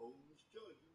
Holmes, Georgia.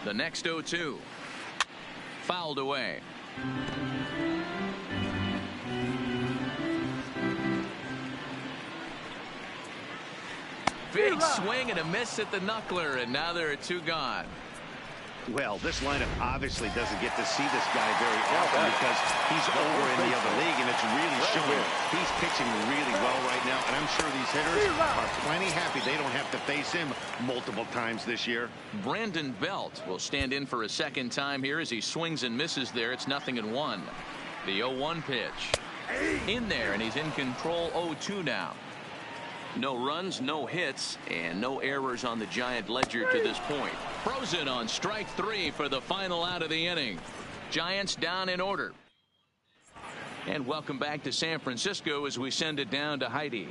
The next 0-2. Fouled away. Big swing and a miss at the knuckler, and now there are two gone. Well, this lineup obviously doesn't get to see this guy very often because he's over in the other league, and it's really showing. He's pitching really well right now, and I'm sure these hitters are plenty happy they don't have to face him multiple times this year. Brandon Belt will stand in for a second time here as he swings and misses there. It's 0-1. The 0-1 pitch. In there, and he's in control. 0-2 now. No runs, no hits, and no errors on the Giant ledger to this point. Frozen on strike 3 for the final out of the inning. Giants down in order. And welcome back to San Francisco as we send it down to Heidi.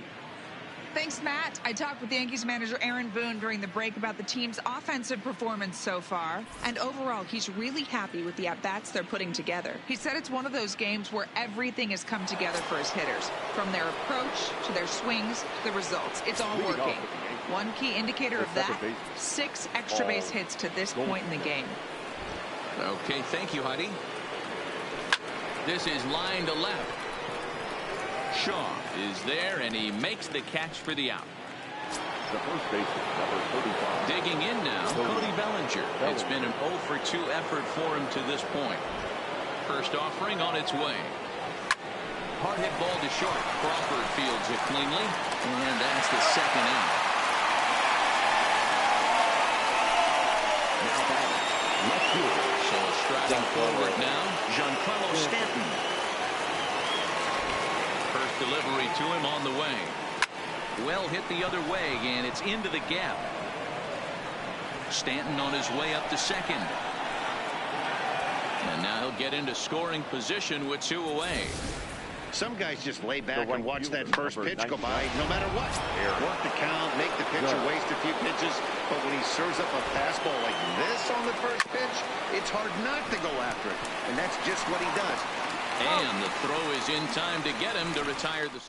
Thanks, Matt. I talked with Yankees manager Aaron Boone during the break about the team's offensive performance so far. And overall, he's really happy with the at-bats they're putting together. He said it's one of those games where everything has come together for his hitters. From their approach to their swings to the results. It's all working. One key indicator of that, 6 extra base hits to this point in the game. Okay, thank you, Heidi. This is line to left. Shaw is there, and he makes the catch for the out. The first baseman, number 35. Digging in now, Cody Bellinger. It's been an 0-for-2 effort for him to this point. First offering on its way. Hard hit ball to short. Crawford fields it cleanly, and that's the second out. Now batting, left field. So striding forward now, Giancarlo Stanton. First delivery to him on the way. Well hit the other way, and it's into the gap. Stanton on his way up to second. And now he'll get into scoring position with 2 away. Some guys just lay back and watch that first pitch go by no matter what. Work the count, make the pitcher waste a few pitches. But when he serves up a fastball like this on the first pitch, it's hard not to go after it. And that's just what he does. And the throw is in time to get him to retire the...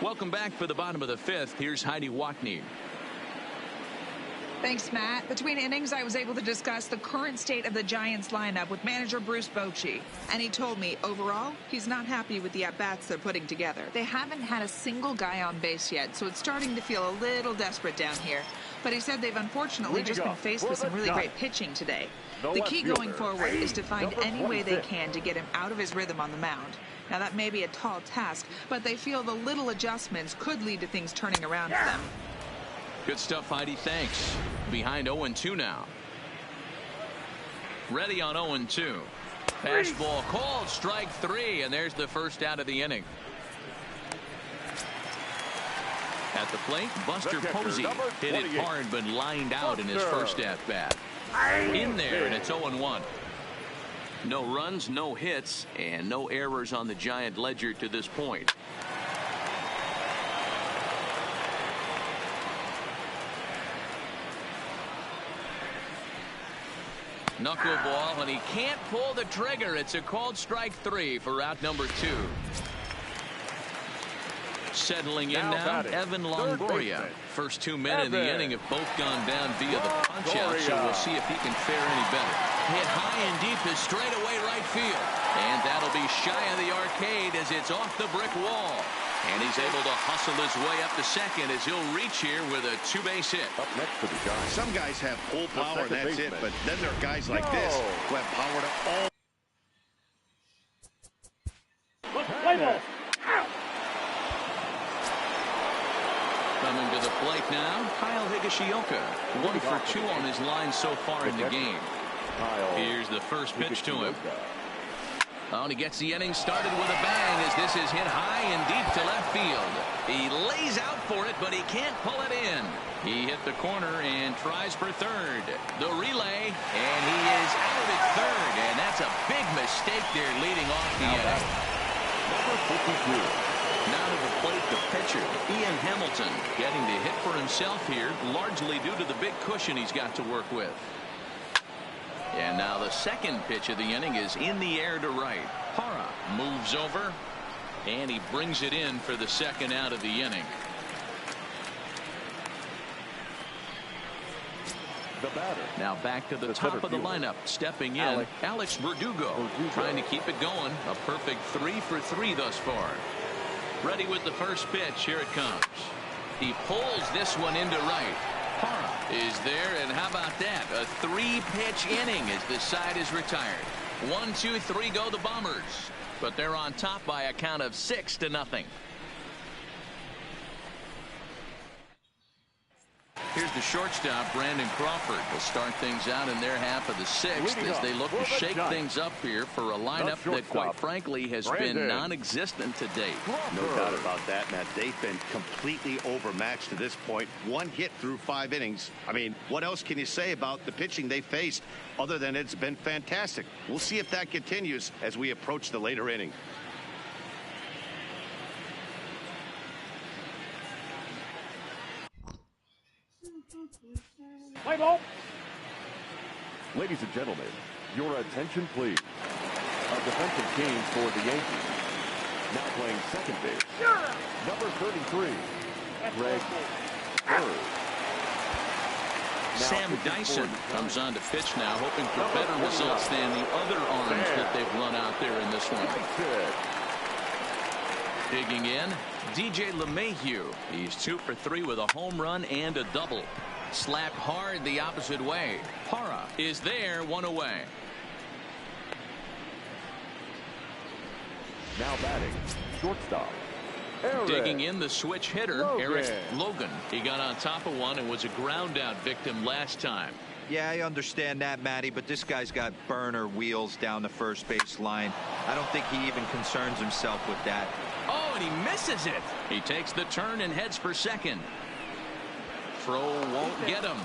Welcome back for the bottom of the 5th. Here's Heidi Watney. Thanks, Matt. Between innings, I was able to discuss the current state of the Giants lineup with manager Bruce Bochy. And he told me, overall, he's not happy with the at-bats they're putting together. They haven't had a single guy on base yet, so it's starting to feel a little desperate down here. But he said they've unfortunately just been faced with some really great pitching today. The key going forward is to find any way they can to get him out of his rhythm on the mound. Now, that may be a tall task, but they feel the little adjustments could lead to things turning around for them. Good stuff, Heidi. Thanks. Behind 0-2 now. Ready on 0-2. Fastball called, strike 3, and there's the first out of the inning. At the plate, Buster Posey hit it hard but lined out in his first at-bat. In there, and it's 0-1. No runs, no hits, and no errors on the Giant ledger to this point. Knuckleball, and he can't pull the trigger. It's a called strike 3 for out number 2. Settling in now, Evan Longoria. First 2 men in the inning have both gone down via the punch-out, so we'll see if he can fare any better. Hit high and deep to straightaway right field. And that'll be shy of the arcade as it's off the brick wall. And he's able to hustle his way up to second as he'll reach here with a 2-base hit. Up next for the Giants. Some guys have full power and that's it, but then there are guys like this who have power to all. Coming to the plate now, Kyle Higashioka. 1 for 2 on his line so far in the game. Here's the first pitch to him. Oh, and he gets the inning started with a bang as this is hit high and deep to left field. He lays out for it, but he can't pull it in. He hit the corner and tries for third. The relay, and he is out at third, and that's a big mistake there leading off the inning. Number 52. Now to the plate, the pitcher, Ian Hamilton, getting the hit for himself here, largely due to the big cushion he's got to work with. And now the second pitch of the inning is in the air to right. Parra moves over, and he brings it in for the second out of the inning. The batter. Now back to the top of the lineup. Stepping in, Alex Verdugo, trying to keep it going. A perfect 3 for 3 thus far. Ready with the first pitch. Here it comes. He pulls this one into right. Parra is there, and how about that? A 3-pitch inning as the side is retired. 1, 2, 3 go the Bombers, but they're on top by a count of 6-0. Here's the shortstop, Brandon Crawford. Will start things out in their half of the 6th as they look to shake things up here for a lineup that, quite frankly, has been non-existent to date. No doubt about that, Matt. They've been completely overmatched to this point. 1 hit through 5 innings. I mean, what else can you say about the pitching they faced other than it's been fantastic? We'll see if that continues as we approach the later inning. Play ball. Ladies and gentlemen, your attention please. A defensive change for the Yankees. Now playing second base. Number 33, Greg Bird. Sam Dyson comes on to pitch now, hoping for better results than the other arms that they've run out there in this one. Digging in, DJ LeMahieu. He's 2 for 3 with a home run and a double. Slapped hard the opposite way. Parra is there, 1 away. Now batting, shortstop. Digging in, the switch hitter, Eric Logan. He got on top of one and was a ground out victim last time. Yeah, I understand that, Matty, but this guy's got burner wheels down the first base line. I don't think he even concerns himself with that. Oh, and he misses it. He takes the turn and heads for second. Throw won't get him.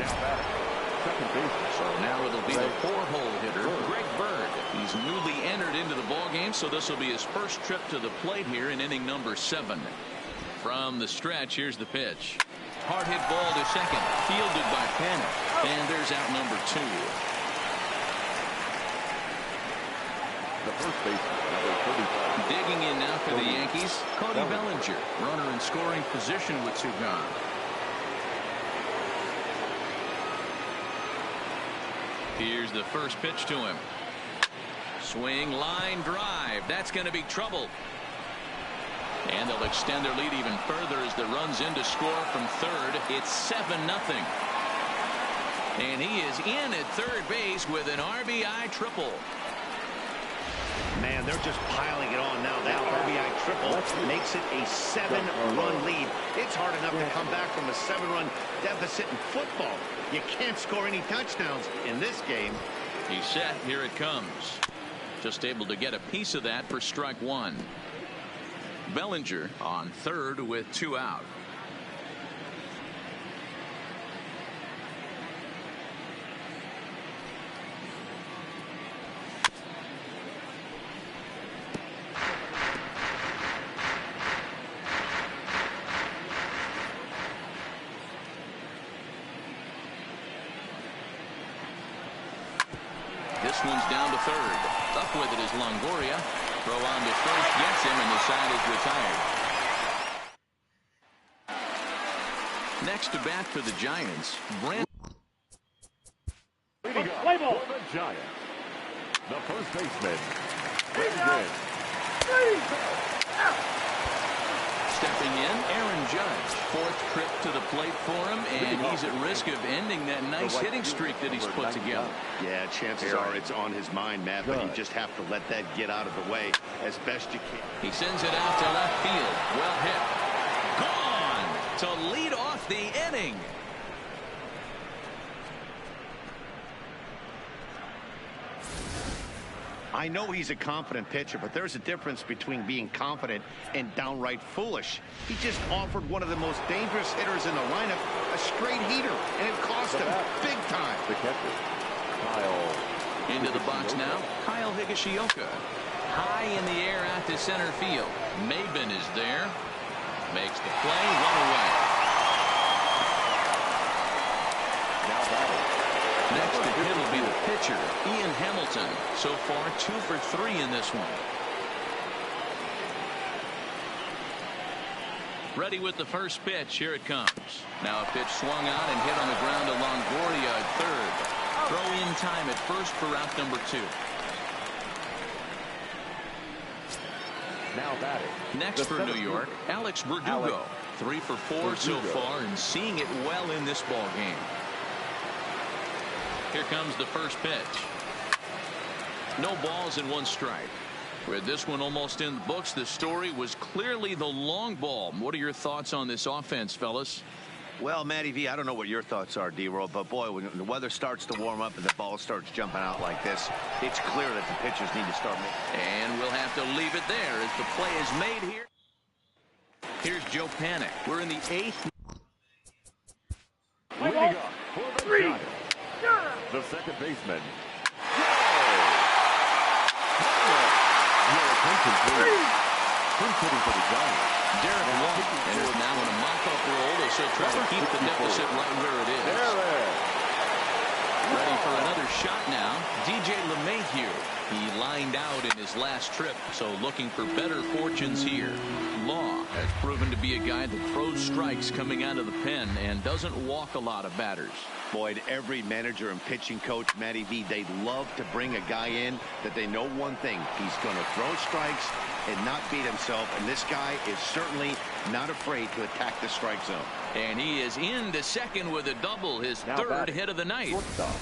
Now batting, second baseman. So now it'll be the 4-hole hitter, Greg Bird. He's newly entered into the ballgame, so this will be his first trip to the plate here in inning number 7. From the stretch, here's the pitch. Hard hit ball to second, fielded by Panic, and there's out number 2. The first baseman, number 35. Digging in now for the Yankees, Cody Bellinger, runner in scoring position with 2 gone. Here's the first pitch to him. Swing, line drive. That's going to be trouble. And they'll extend their lead even further as the runs in to score from third. It's 7-0. And he is in at third base with an RBI triple. Man, they're just piling it on now. That RBI triple makes it a 7-run lead. It's hard enough to come back from a 7-run deficit in football. You can't score any touchdowns in this game. He's set. Here it comes. Just able to get a piece of that for strike 1. Bellinger on third with 2 out. This one's down to third. Up with it is Longoria. Throw on to first, gets him, and the side is retired. Next to bat for the Giants, Brand. Leading up for the Giants, the first baseman, Brandon. Stepping in, Aaron Judge. 4th trip to the plate for him, and he's at risk of ending that nice hitting streak that he's put together. Yeah, chances are it's on his mind, Matt, but you just have to let that get out of the way as best you can. He sends it out to left field. Well hit. Gone to lead off the inning. I know he's a confident pitcher, but there's a difference between being confident and downright foolish. He just offered one of the most dangerous hitters in the lineup a straight heater, and it cost him big time. The catcher, Kyle. Into the box now, Kyle Higashioka. High in the air out to center field. Maben is there. Makes the play, 1 away. Now batting. Next to hit will be the pitcher, Ian Hamilton. So far, 2 for 3 in this one. Ready with the first pitch. Here it comes. Now a pitch swung out and hit on the ground to Longoria at third. Throw in time at first for out number 2. Now batting. Next for New York, Alex Verdugo. 3 for 4 so far and seeing it well in this ball game. Here comes the first pitch. No balls and 1 strike. With this one almost in the books, the story was clearly the long ball. What are your thoughts on this offense, fellas? Well, Matty V, I don't know what your thoughts are, D-Roll, but boy, when the weather starts to warm up and the ball starts jumping out like this, it's clear that the pitchers need to start making. And we'll have to leave it there as the play is made here. Here's Joe Panic. We're in the 8th. Leading up for the Giants, the second baseman. Your attention, please. Who's hitting for the Giants? Derek Walton enters now in a mop-up role. They should try to keep the deficit right where it is. Ready for another shot now. DJ LeMahieu. He lined out in his last trip, so looking for better fortunes here. Law has proven to be a guy that throws strikes coming out of the pen and doesn't walk a lot of batters. Boyd, every manager and pitching coach, Matty V, they'd love to bring a guy in that they know one thing. He's going to throw strikes and not beat himself, and this guy is certainly not afraid to attack the strike zone. And he is into second with a double, his third hit of the night. Shortstop,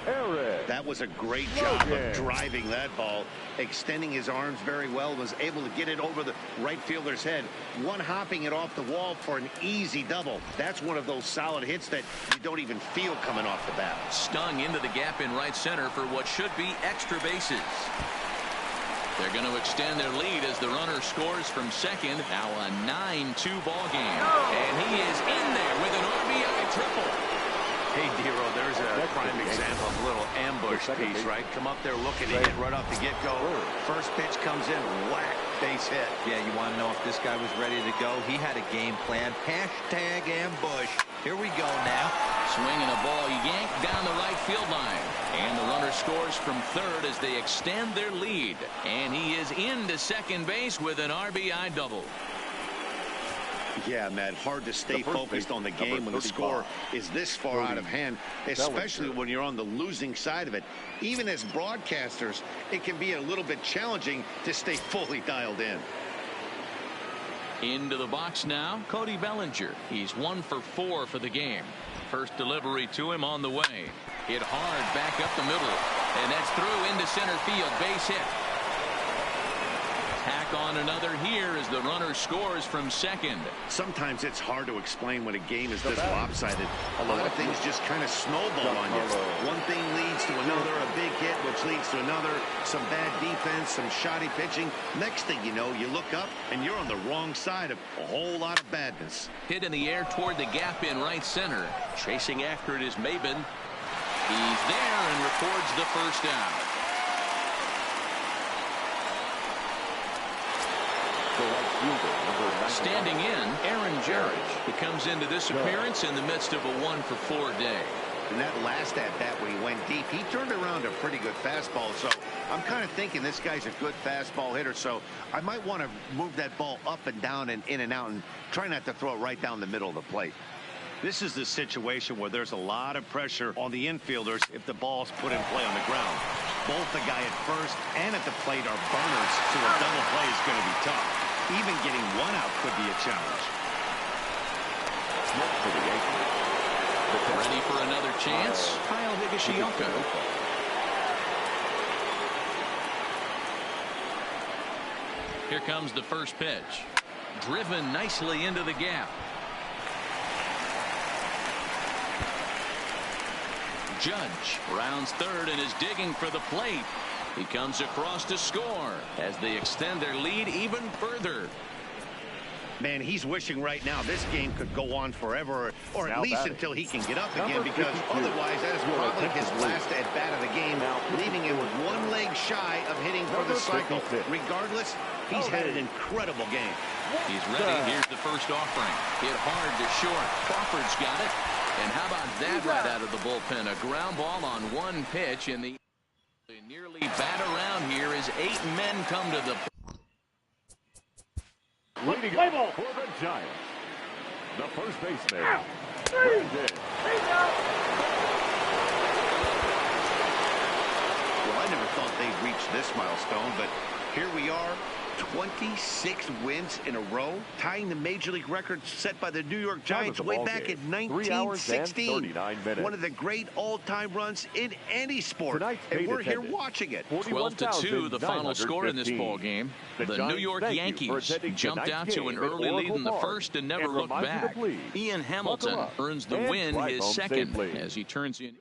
Eric. That was a great job of driving that ball, extending his arms very well, was able to get it over the right fielder's head, one-hopping it off the wall for an easy double. That's one of those solid hits that you don't even feel coming off the bat. Stung into the gap in right center for what should be extra bases. They're going to extend their lead as the runner scores from second. Now a 9-2 ball game. And he is in there with an RBI triple. Hey, Dero, there's a prime example of a little ambush piece, right? Come up there looking to hit right off the get-go. First pitch comes in, whack, base hit. Yeah, you want to know if this guy was ready to go? He had a game plan. Hashtag ambush. Here we go now. Swinging a ball yanked down the right field line. And the runner scores from third as they extend their lead. And he is into second base with an RBI double. Yeah, Matt, hard to stay focused on the game when the score is this far out of hand, especially when you're on the losing side of it. Even as broadcasters, it can be a little bit challenging to stay fully dialed in. Into the box now, Cody Bellinger. He's 1 for 4 for the game. First delivery to him on the way. Hit hard back up the middle. And that's through into center field. Base hit. Tack on another here as the runner scores from second. Sometimes it's hard to explain when a game is this lopsided. A lot of things just kind of snowball on you. One thing leads to another, a big hit, which leads to another, some bad defense, some shoddy pitching. Next thing you know, you look up and you're on the wrong side of a whole lot of badness. Hit in the air toward the gap in right center. Chasing after it is Maben. He's there and records the first down. Standing in, Aaron Judge. He comes into this appearance in the midst of a 1 for 4 day. And that last at-bat where he went deep, he turned around a pretty good fastball. So I'm kind of thinking this guy's a good fastball hitter. So I might want to move that ball up and down and in and out and try not to throw it right down the middle of the plate. This is the situation where there's a lot of pressure on the infielders if the ball's put in play on the ground. Both the guy at first and at the plate are burners, so a double play is going to be tough. Even getting one out could be a challenge. Ready for another chance? Kyle Higashioka. Here comes the first pitch. Driven nicely into the gap. Judge rounds third and is digging for the plate. He comes across to score as they extend their lead even further. Man, he's wishing right now this game could go on forever, or at least until he can get up again, because otherwise that is probably his last at-bat of the game, leaving him with one leg shy of hitting for the cycle. Regardless, he's had an incredible game. He's ready. Here's the first offering. Hit hard to short. Crawford's got it. And how about that right out of the bullpen? A ground ball on one pitch, and the nearly bat around here as 8 men come to the leading up for the Giants, the first baseman, Brandon. Well, I never thought they'd reach this milestone, but here we are. 26 wins in a row, tying the major league record set by the New York Giants way back in 1916. One of the great all-time runs in any sport, and we're here watching it. 12-2, the final score in this ball game. The New York Yankees jumped out to an early lead in the first and never looked back. Ian Hamilton earns the win, his second, as he turns in.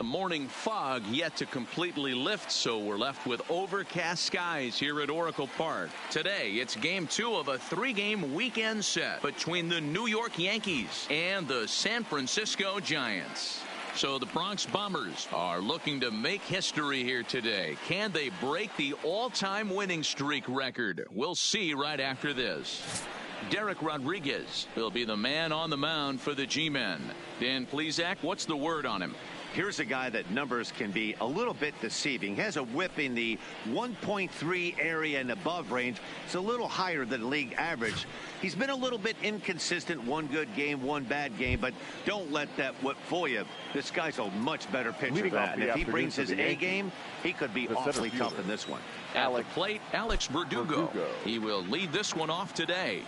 morning fog yet to completely lift, so we're left with overcast skies here at Oracle Park. Today, it's game 2 of a 3-game weekend set between the New York Yankees and the San Francisco Giants. So the Bronx Bombers are looking to make history here today. Can they break the all-time winning streak record? We'll see right after this. Derek Rodriguez will be the man on the mound for the G-Men. Dan Plesac, what's the word on him? Here's a guy that numbers can be a little bit deceiving. He has a whip in the 1.3 area and above range. It's a little higher than league average. He's been a little bit inconsistent. One good game, one bad game, but don't let that whip fool you. This guy's a much better pitcher than that. And if he brings his A game, he could be awfully tough in this one. At the plate, Alex Verdugo. He will lead this one off today.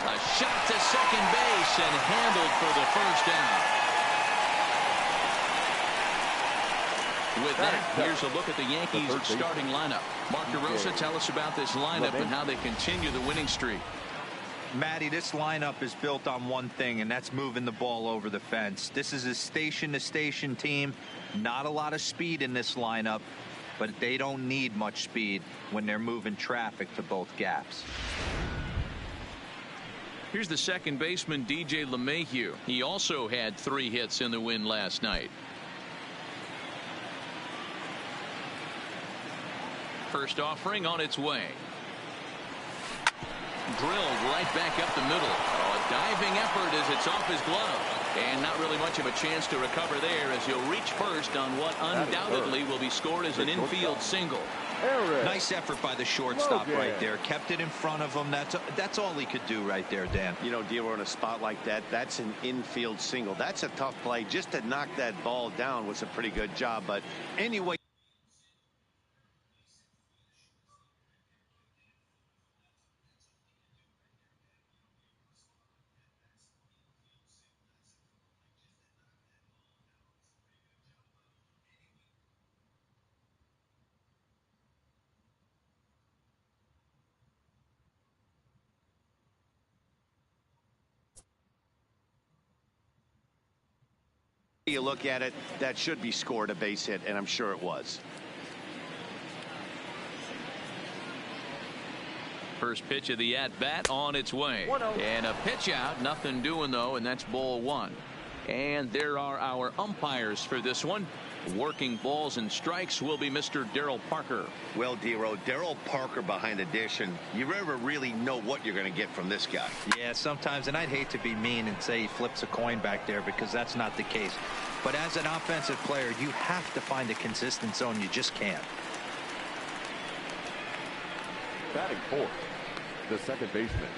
A shot to second base and handled for the first down. With that, here's a look at the Yankees starting lineup. Mark DeRosa, tell us about this lineup and how they continue the winning streak. Matty, this lineup is built on one thing, and that's moving the ball over the fence. This is a station-to-station team. Not a lot of speed in this lineup, but they don't need much speed when they're moving traffic to both gaps. Here's the second baseman, DJ LeMahieu. He also had 3 hits in the win last night. First offering on its way. Drilled right back up the middle. A diving effort as it's off his glove. And not really much of a chance to recover there as he'll reach first on what undoubtedly will be scored as an infield single. Nice effort by the shortstop right there. Kept it in front of him. That's all he could do right there, Dan. You know, Dero, in a spot like that, that's an infield single. That's a tough play. Just to knock that ball down was a pretty good job. But anyway. You look at it, that should be scored a base hit, and I'm sure it was. First pitch of the at-bat on its way. And a pitch out, nothing doing though, and that's ball 1. And there are our umpires for this one. Working balls and strikes will be Mr. Darryl Parker. Well, Dero, Darryl Parker behind the dish, and you never really know what you're going to get from this guy. Yeah, sometimes, and I'd hate to be mean and say he flips a coin back there because that's not the case. But as an offensive player, you have to find a consistent zone. You just can't. Batting fourth, the second baseman,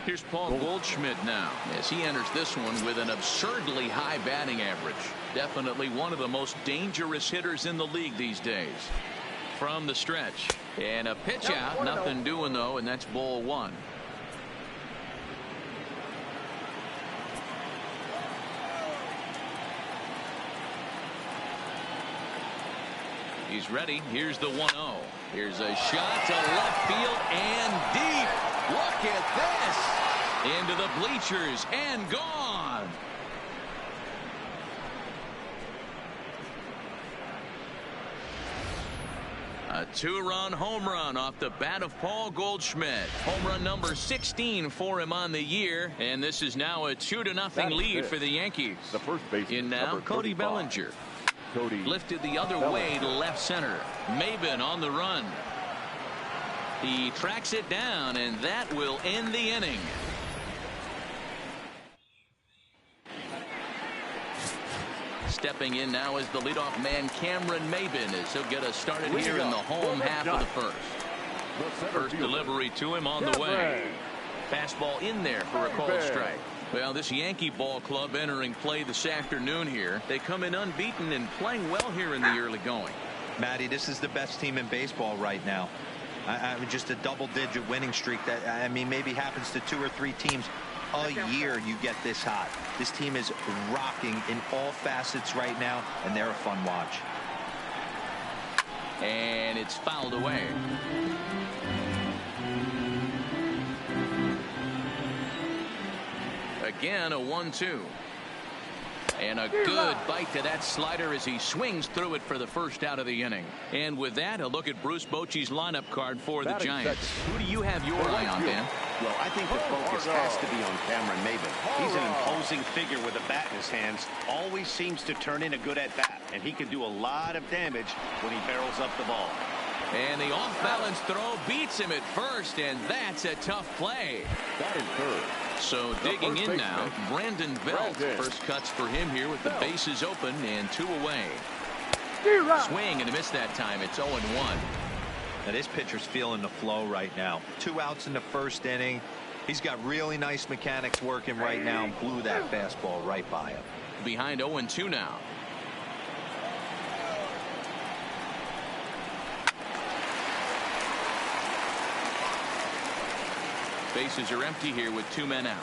Here's Paul Goldschmidt now as he enters this one with an absurdly high batting average. Definitely one of the most dangerous hitters in the league these days. From the stretch, and a pitch out, nothing doing though, and that's ball 1. He's ready. Here's the 1-0. Here's a shot to left field and deep. Look at this. Into the bleachers and gone. A 2-run home run off the bat of Paul Goldschmidt. Home run number 16 for him on the year. And this is now a 2-0 lead for the Yankees. The first baseman, in now, Cody Bellinger. Lifted the other way to left center. Maben on the run. He tracks it down, and that will end the inning. Stepping in now is the leadoff man, Cameron Maben, as he'll get us started here in the home half of the first. First delivery to him on the way. Fastball in there for a called strike. Well, this Yankee ball club entering play this afternoon here. They come in unbeaten and playing well here in the early going. Matty, this is the best team in baseball right now. I mean, just a double-digit winning streak that, I mean, maybe happens to 2 or 3 teams a year. You get this hot. This team is rocking in all facets right now, and they're a fun watch. And it's fouled away. Again, a 1-2. And a good bite to that slider as he swings through it for the first out of the inning. And with that, a look at Bruce Bochy's lineup card for the Giants. Who do you have your eye on, Dan? Well, I think the focus has to be on Cameron Maybin. He's an imposing figure with a bat in his hands. Always seems to turn in a good at-bat, and he can do a lot of damage when he barrels up the ball. And the off-balance throw beats him at first, and that's a tough play. That is third. So digging in now, Brandon Belt. First cuts for him here with the bases open and 2 away. Swing and a miss that time. It's 0-1. Now this pitcher's feeling the flow right now. 2 outs in the first inning. He's got really nice mechanics working right now and blew that fastball right by him. Behind 0-2 now. Bases are empty here with 2 men out.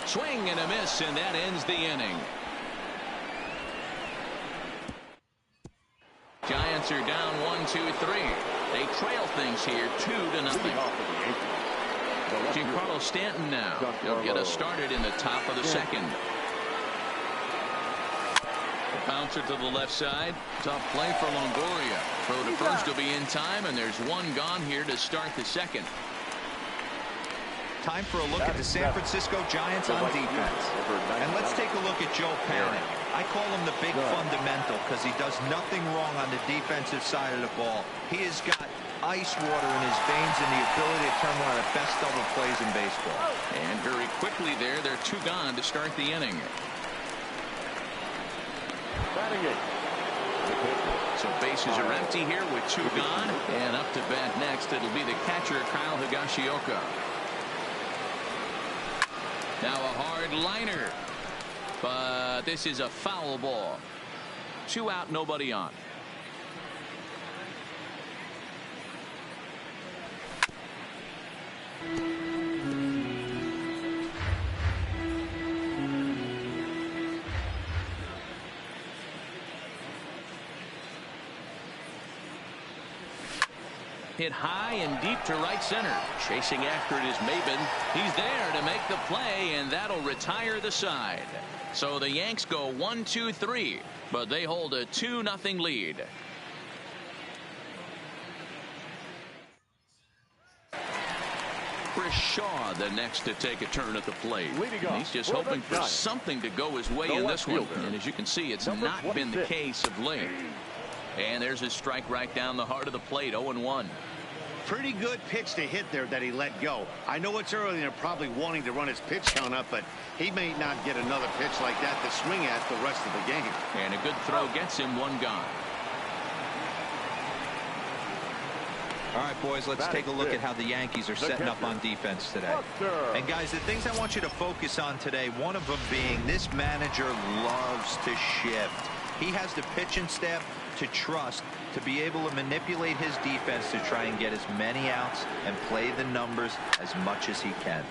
Swing and a miss, and that ends the inning. Giants are down 1-2-3. They trail things here 2-0. Giancarlo Stanton now. He'll get us started in the top of the second. The bouncer to the left side. Tough play for Longoria. Throw to first will be in time, and there's 1 gone here to start the second. Time for a look at the San Francisco Giants on defense. And let's take a look at Joe Panic. I call him the big fundamental because he does nothing wrong on the defensive side of the ball. He has got ice water in his veins and the ability to turn one of the best double plays in baseball. And very quickly there, they're 2 gone to start the inning. So bases are empty here with 2 gone. And up to bat next, it'll be the catcher, Kyle Higashioka. Now a hard liner. But this is a foul ball. 2 out, nobody on. Hit high and deep to right center. Chasing after it is Maybin. He's there to make the play, and that'll retire the side. So the Yanks go 1-2-3, but they hold a 2-0 lead. Chris Shaw the next to take a turn at the plate. He's just hoping for something to go his way in this one. And as you can see, it's not been the case of late. And there's a strike right down the heart of the plate, 0-1. Pretty good pitch to hit there that he let go. I know it's early and they're probably wanting to run his pitch count up, but he may not get another pitch like that to swing at the rest of the game. And a good throw gets him 1 gone. All right, boys, let's take a look at how the Yankees are setting up on defense today. And, guys, the things I want you to focus on today, one of them being this manager loves to shift. He has the pitching staff to trust to be able to manipulate his defense to try and get as many outs and play the numbers as much as he can.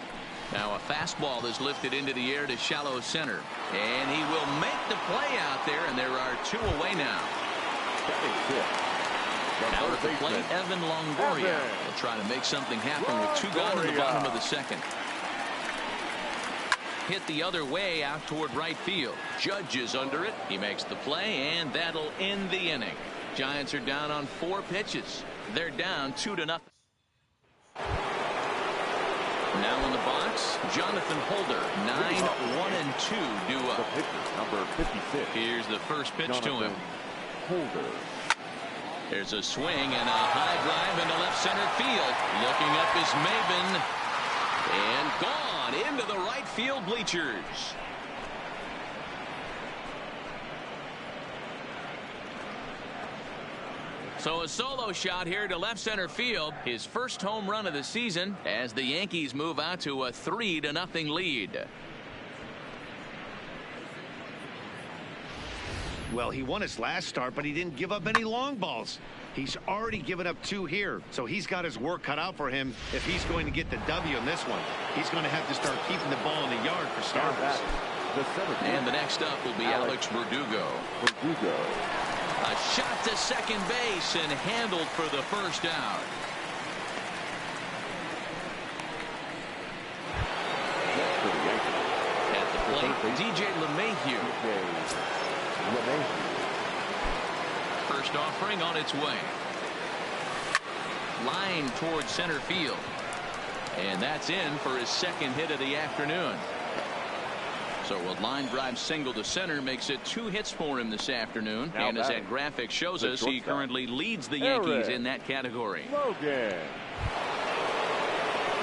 Now a fastball is lifted into the air to shallow center. And he will make the play out there, and there are 2 away now. Now at the plate, Evan Longoria will try to make something happen with 2 gone in the bottom of the second. Hit the other way out toward right field. Judge is under it. He makes the play, and that'll end the inning. Giants are down on 4 pitches. They're down 2-0. Now in the box, Jonathan Holder. 9-1-2 due up. Number 56. Here's the first pitch to him. Holder. There's a swing and a high drive into left center field. Looking up is Maybin. And gone into the right field bleachers. So a solo shot here to left center field. His first home run of the season as the Yankees move out to a 3-0 lead. Well, he won his last start, but he didn't give up any long balls. He's already given up 2 here, so he's got his work cut out for him if he's going to get the W in this one. He's going to have to start keeping the ball in the yard for starters. And the next up will be Alex Verdugo. Shot to second base and handled for the first out. At the plate, DJ LeMahieu. First offering on its way. Line towards center field. And that's in for his second hit of the afternoon. So a line drive single to center makes it 2 hits for him this afternoon. Now and as that graphic shows us, he currently leads the Yankees in that category. Logan.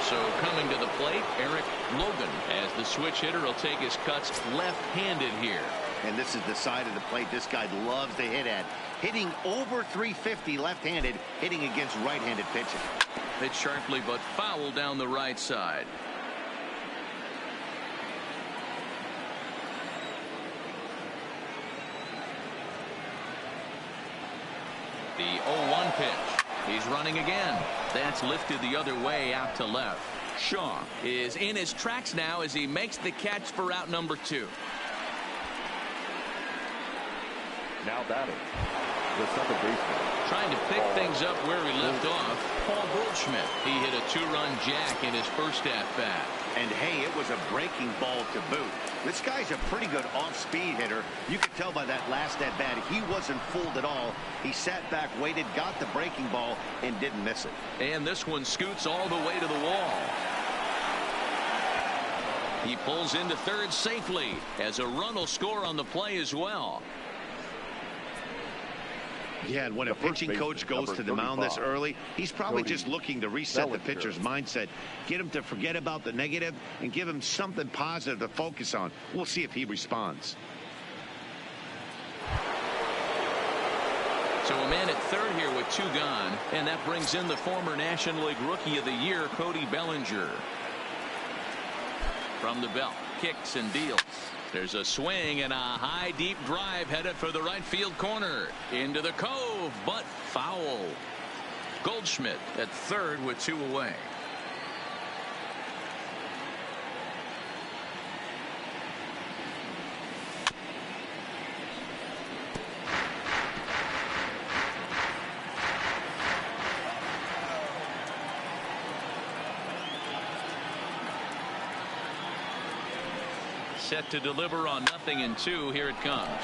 So coming to the plate, Eric Logan, as the switch hitter will take his cuts left-handed here. And this is the side of the plate this guy loves to hit at. Hitting over 350 left-handed, hitting against right-handed pitching. Hit sharply but foul down the right side. The 0-1 pitch. He's running again. That's lifted the other way out to left. Shaw is in his tracks now as he makes the catch for out number 2. Now batting, the second baseman. Trying to pick things up where he left off, Paul Goldschmidt. He hit a 2-run jack in his first at-bat. And hey, it was a breaking ball to boot. This guy's a pretty good off-speed hitter. You could tell by that last at-bat he wasn't fooled at all. He sat back, waited, got the breaking ball, and didn't miss it. And this one scoots all the way to the wall. He pulls into third safely as a run will score on the play as well. Yeah, and when a pitching coach goes to the mound this early, he's probably just looking to reset the pitcher's mindset, get him to forget about the negative, and give him something positive to focus on. We'll see if he responds. So a man at third here with 2 gone, and that brings in the former National League Rookie of the Year, Cody Bellinger. From the belt, kicks and deals. There's a swing and a high deep drive headed for the right field corner. Into the cove, but foul. Goldschmidt at third with 2 away. Set to deliver on 0-2. Here it comes.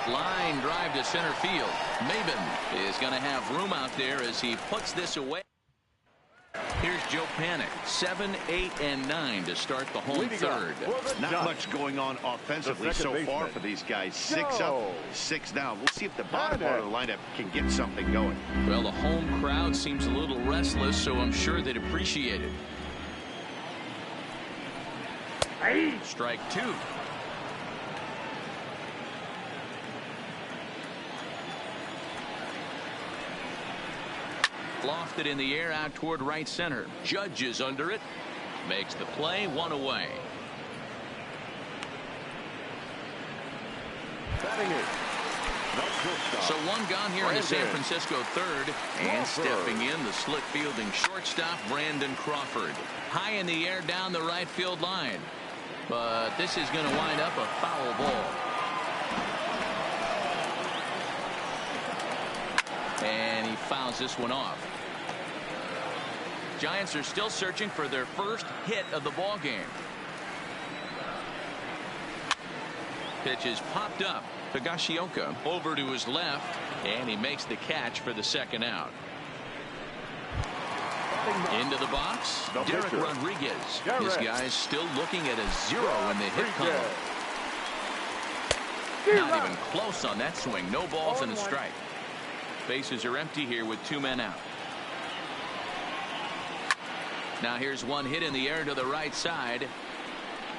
Line drive to center field. Maben is going to have room out there as he puts this away. Here's Joe Panik. 7, 8, and 9 to start the home third. Not much going on offensively so far for these guys. 6 up, 6 down. We'll see if the bottom part of the lineup can get something going. Well, the home crowd seems a little restless, so I'm sure they'd appreciate it. Strike 2. Lofted in the air out toward right center. Judge is under it. Makes the play, 1 away. So 1 gone here in the San Francisco third. And stepping in, the slick fielding shortstop, Brandon Crawford. High in the air down the right field line. But this is going to wind up a foul ball. And he fouls this one off. Giants are still searching for their first hit of the ball game. Pitch is popped up. Higashioka over to his left, and he makes the catch for the second out. Into the box, Derek Rodriguez. This guy's still looking at a 0 in the hit column. Not even close on that swing. No balls and a strike. Bases are empty here with 2 men out. Now here's 1 hit in the air to the right side.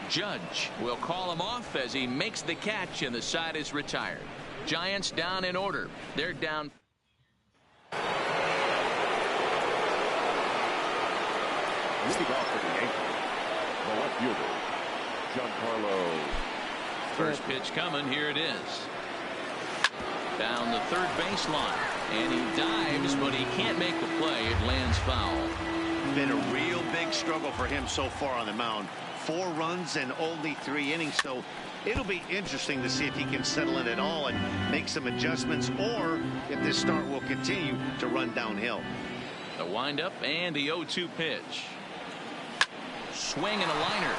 Judge will call him off as he makes the catch, and the side is retired. Giants down in order. They're down. Leading off for the Yankees, the left fielder, Giancarlo. First pitch coming. Here it is. Down the third baseline. And he dives, but he can't make the play. It lands foul. Been a real big struggle for him so far on the mound. 4 runs and only 3 innings, so It'll be interesting to see if he can settle in at all and make some adjustments, or if this start will continue to run downhill. The windup and the 0-2 pitch. Swing and a liner.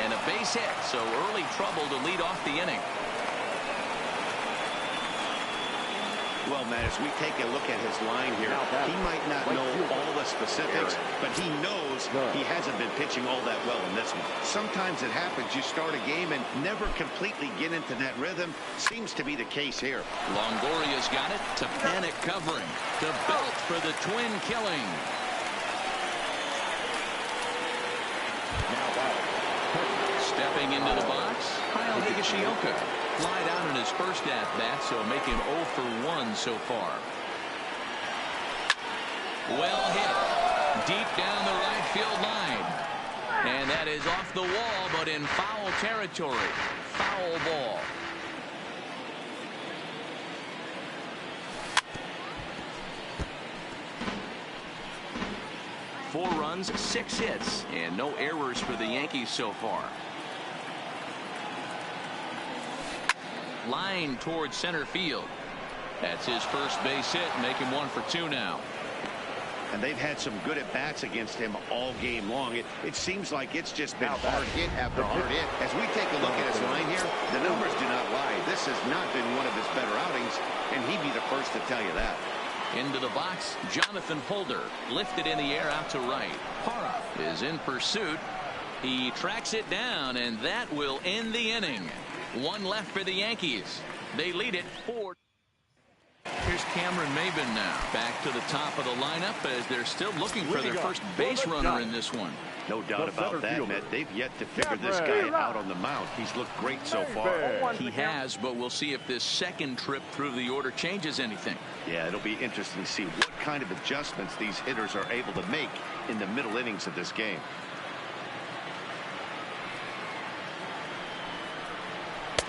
And a base hit, so early trouble to lead off the inning. Well, Matt, as we take a look at his line here, he might not know all the specifics, but he knows he hasn't been pitching all that well in this one. Sometimes it happens. You start a game and never completely get into that rhythm. Seems to be the case here. Longoria's got it to panic covering. To belt for the twin killing. Stepping into the box, Kyle Higashioka. Flied out in his first at-bat, so making 0 for 1 so far. Well hit. Deep down the right field line. And that is off the wall, but in foul territory. Foul ball. Four runs, 6 hits, and no errors for the Yankees so far. Line towards center field. That's his first base hit, making 1 for 2 now. And they've had some good at-bats against him all game long. It seems like it's just been hard hit after hard hit. As we take a look at his line here, the numbers do not lie. This has not been one of his better outings, and he'd be the first to tell you that. Into the box, Jonathan Holder. Lifted in the air out to right. Parra is in pursuit. He tracks it down, and that will end the inning. 1 left for the Yankees. They lead it 4. Here's Cameron Maybin now. Back to the top of the lineup as they're still looking for their first base runner in this one. No doubt about that, Matt. They've yet to figure this guy out on the mound. He's looked great so far. He has, but we'll see if this second trip through the order changes anything. Yeah, it'll be interesting to see what kind of adjustments these hitters are able to make in the middle innings of this game.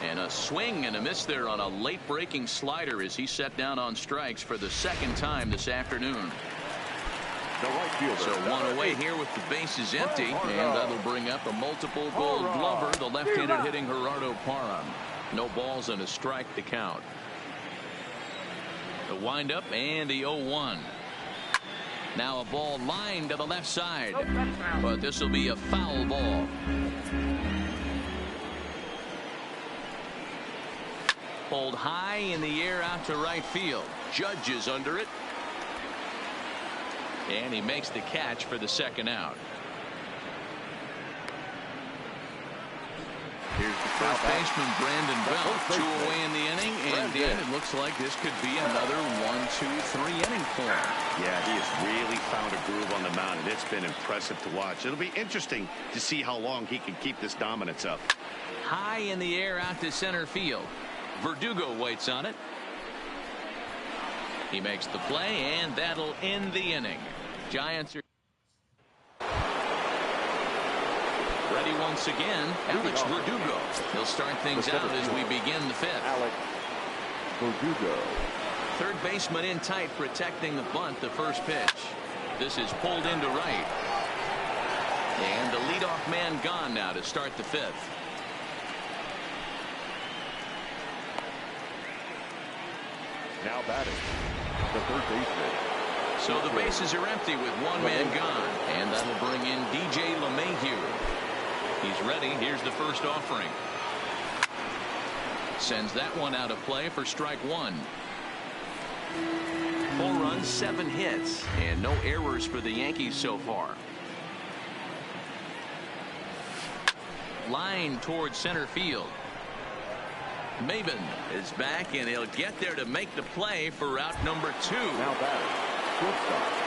And a swing and a miss there on a late breaking slider as he set down on strikes for the second time this afternoon. The right fielder. So 1 away here with the bases empty, and that'll bring up a multiple Gold Glover, the left-handed hitting Gerardo Parra. No balls and a strike to count. The windup and the 0-1. Now a ball lined to the left side, but this will be a foul ball. Pulled high in the air out to right field. Judge is under it. And he makes the catch for the second out. Here's the first baseman, Brandon Belt. 2 away in the inning. And Dan, it looks like this could be another 1-2-3 inning for him. Yeah, he has really found a groove on the mound, and it's been impressive to watch. It'll be interesting to see how long he can keep this dominance up. High in the air out to center field. Verdugo waits on it. He makes the play, and that'll end the inning. Giants are ready once again. Alex Verdugo. He'll start things out as we begin the 5th. Alex Verdugo. Third baseman in tight, protecting the bunt, the first pitch. This is pulled into right. And the leadoff man gone now to start the 5th. Now batting, the third baseman. So the bases are empty with 1 man gone. And that'll bring in DJ LeMahieu. He's ready. Here's the first offering. Sends that one out of play for strike 1. 4 runs, 7 hits, and no errors for the Yankees so far. Line towards center field. Maybin is back, and he'll get there to make the play for route number 2. Now batting, shortstop.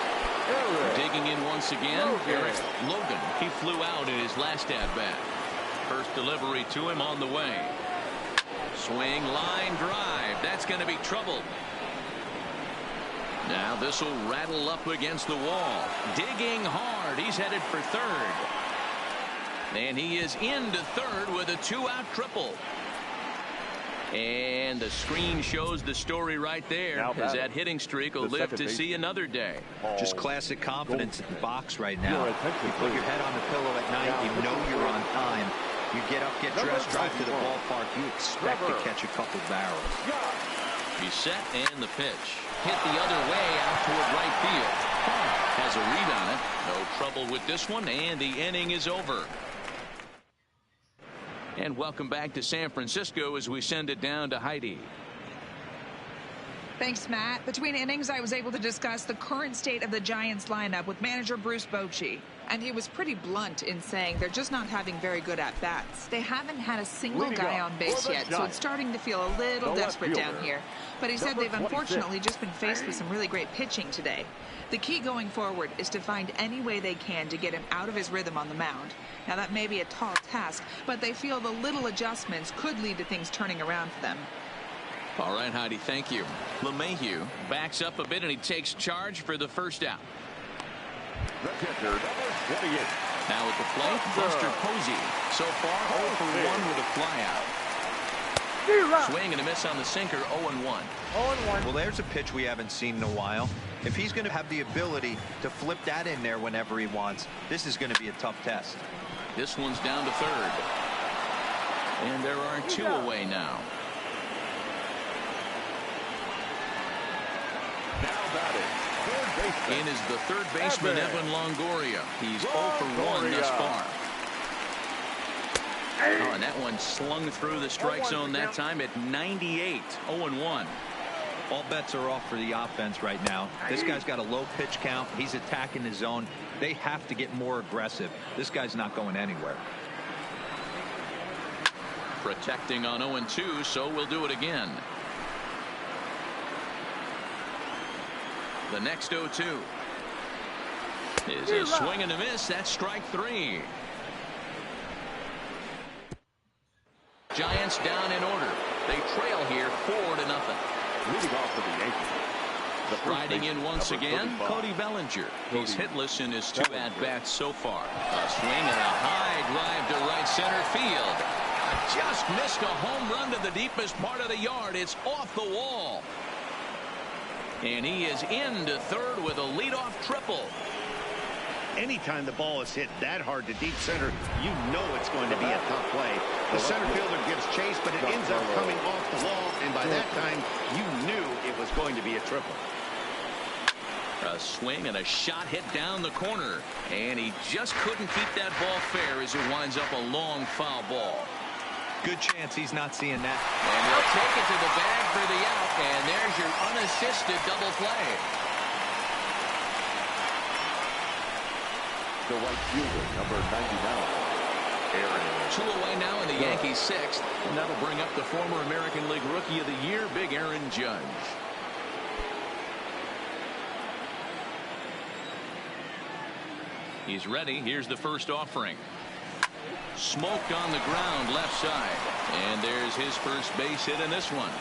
Digging in once again, Eric Logan. He flew out in his last at-bat. First delivery to him on the way. Swing, line drive. That's going to be trouble. Now this will rattle up against the wall. Digging hard. He's headed for third. And he is into third with a 2-out triple. And the screen shows the story right there, as that hitting streak will live to see another day. Just classic confidence in the box right now. You put your head on the pillow at night, you know you're on time. You get up, get dressed, drive to the ballpark. You expect to catch a couple barrels. He's set, and the pitch. Hit the other way out toward right field. Has a read on it. No trouble with this one, and the inning is over. And welcome back to San Francisco as we send it down to Heidi. Thanks, Matt. Between innings, I was able to discuss the current state of the Giants lineup with manager Bruce Bochy. And he was pretty blunt in saying they're just not having very good at-bats. They haven't had a single guy on base yet, so it's starting to feel a little desperate down here. But he said they've unfortunately just been faced with some really great pitching today. The key going forward is to find any way they can to get him out of his rhythm on the mound. Now, that may be a tall task, but they feel the little adjustments could lead to things turning around for them. All right, Heidi, thank you. LeMahieu backs up a bit, and he takes charge for the first out. The pitcher, number 28. Now at the plate, Buster Posey. So far, 0 for 1 with a flyout. Swing and a miss on the sinker, 0-1. 0-1. Well, there's a pitch we haven't seen in a while. If he's going to have the ability to flip that in there whenever he wants, this is going to be a tough test. This one's down to third. And there are 2 away now. Now batting, third baseman. In is the third baseman, Evan Longoria. He's 0 for 1 thus far. Oh, and that one slung through the strike zone that time at 98. 0-1. All bets are off for the offense right now. This guy's got a low pitch count. He's attacking the zone. They have to get more aggressive. This guy's not going anywhere. Protecting on 0-2, so we'll do it again. The next 0-2 is a swing and a miss. That's strike 3. Giants down in order. They trail here 4-0. Leading off for the Yankees. Striding in once again, Cody Bellinger. He's hitless in his 2 at-bats so far. A swing and a high drive to right center field. Just missed a home run to the deepest part of the yard. It's off the wall. And he is into third with a leadoff triple. Anytime the ball is hit that hard to deep center, you know it's going to be a tough play. The center fielder gives chase, but it ends up coming off the wall, and by that time, you knew it was going to be a triple. A swing and a shot hit down the corner, and he just couldn't keep that ball fair as it winds up a long foul ball. Good chance he's not seeing that. And he'll take it to the bag for the out, and there's your unassisted double play. The right fielder, number 99. Aaron. 2 away now in the Yankees' 6th, and that'll bring up the former American League Rookie of the Year, Big Aaron Judge. He's ready. Here's the first offering. Smoked on the ground left side, and there's his first base hit in this one.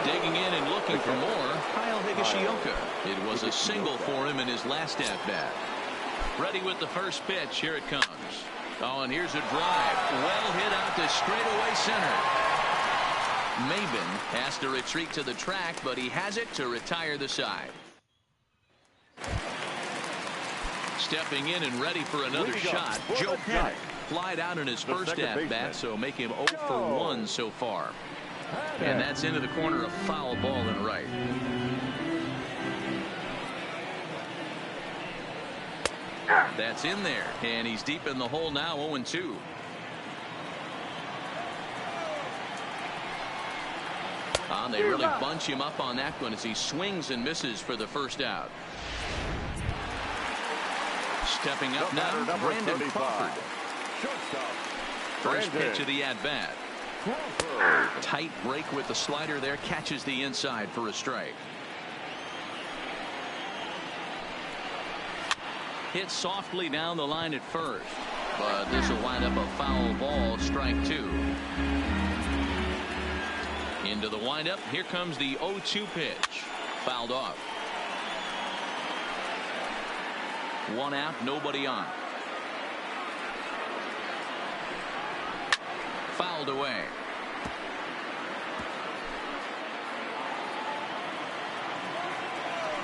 Digging in and looking for more, Kyle Higashioka. It was a single for him in his last at-bat. Ready with the first pitch. Here it comes. Oh, and here's a drive. Well hit out to straightaway center. Maben has to retreat to the track, but he has it to retire the side. Stepping in and ready for another shot, Joe Paddock. Flied out in his first at-bat, so make him 0 for 1 so far. And that's into the corner, a foul ball in right. That's in there, and he's deep in the hole now, 0-2. They really bunch him up on that one as he swings and misses for the first out. Stepping up now, Brandon Crawford. First pitch of the at-bat. Tight break with the slider there, catches the inside for a strike. Hit softly down the line at first, but this will wind up a foul ball, strike 2. Into the windup, here comes the 0-2 pitch. Fouled off. 1 out, nobody on. Fouled away.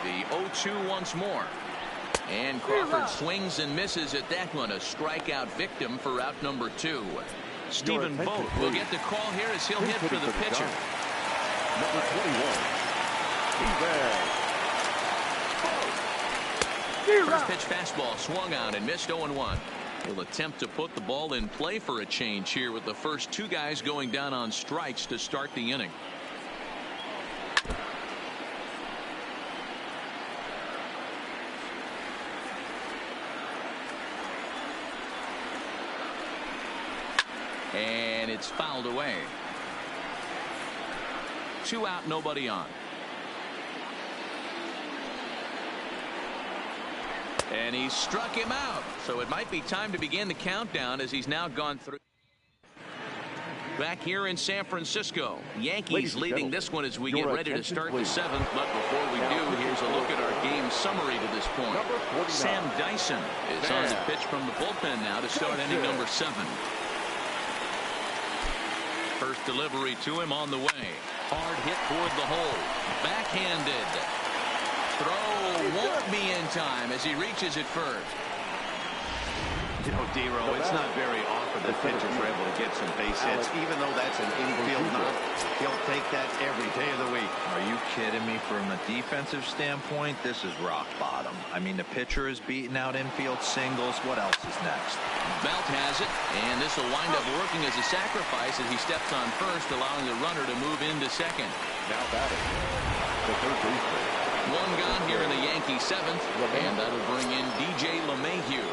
The 0-2 once more. And Crawford swings and misses at that one. A strikeout victim for out number 2. Stephen Vogt will get the call here as he'll hit for the pitcher. Number 21. He's there. First pitch fastball swung out and missed 0-1. He'll attempt to put the ball in play for a change here with the first 2 guys going down on strikes to start the inning. And it's fouled away. 2 out, nobody on. And he struck him out. So it might be time to begin the countdown as he's now gone through. Back here in San Francisco, Yankees leading this one as we get ready to start the 7th. But before we do, here's a look at our game summary to this point. Sam Dyson is on the pitch from the bullpen now to start inning number 7. First delivery to him on the way. Hard hit toward the hole. Backhanded. Throw won't be in time as he reaches it first. You know, D-Row, it's not very often the pitchers are able to get some base hits. Even though that's an infield knock, he'll take that every day of the week. Are you kidding me? From a defensive standpoint, this is rock bottom. I mean, the pitcher is beating out infield singles. What else is next? Belt has it, and this will wind up working as a sacrifice as he steps on first, allowing the runner to move into second. Now batting, the third baseman. 1 gone here in the Yankee 7th, and that'll bring in DJ LeMahieu.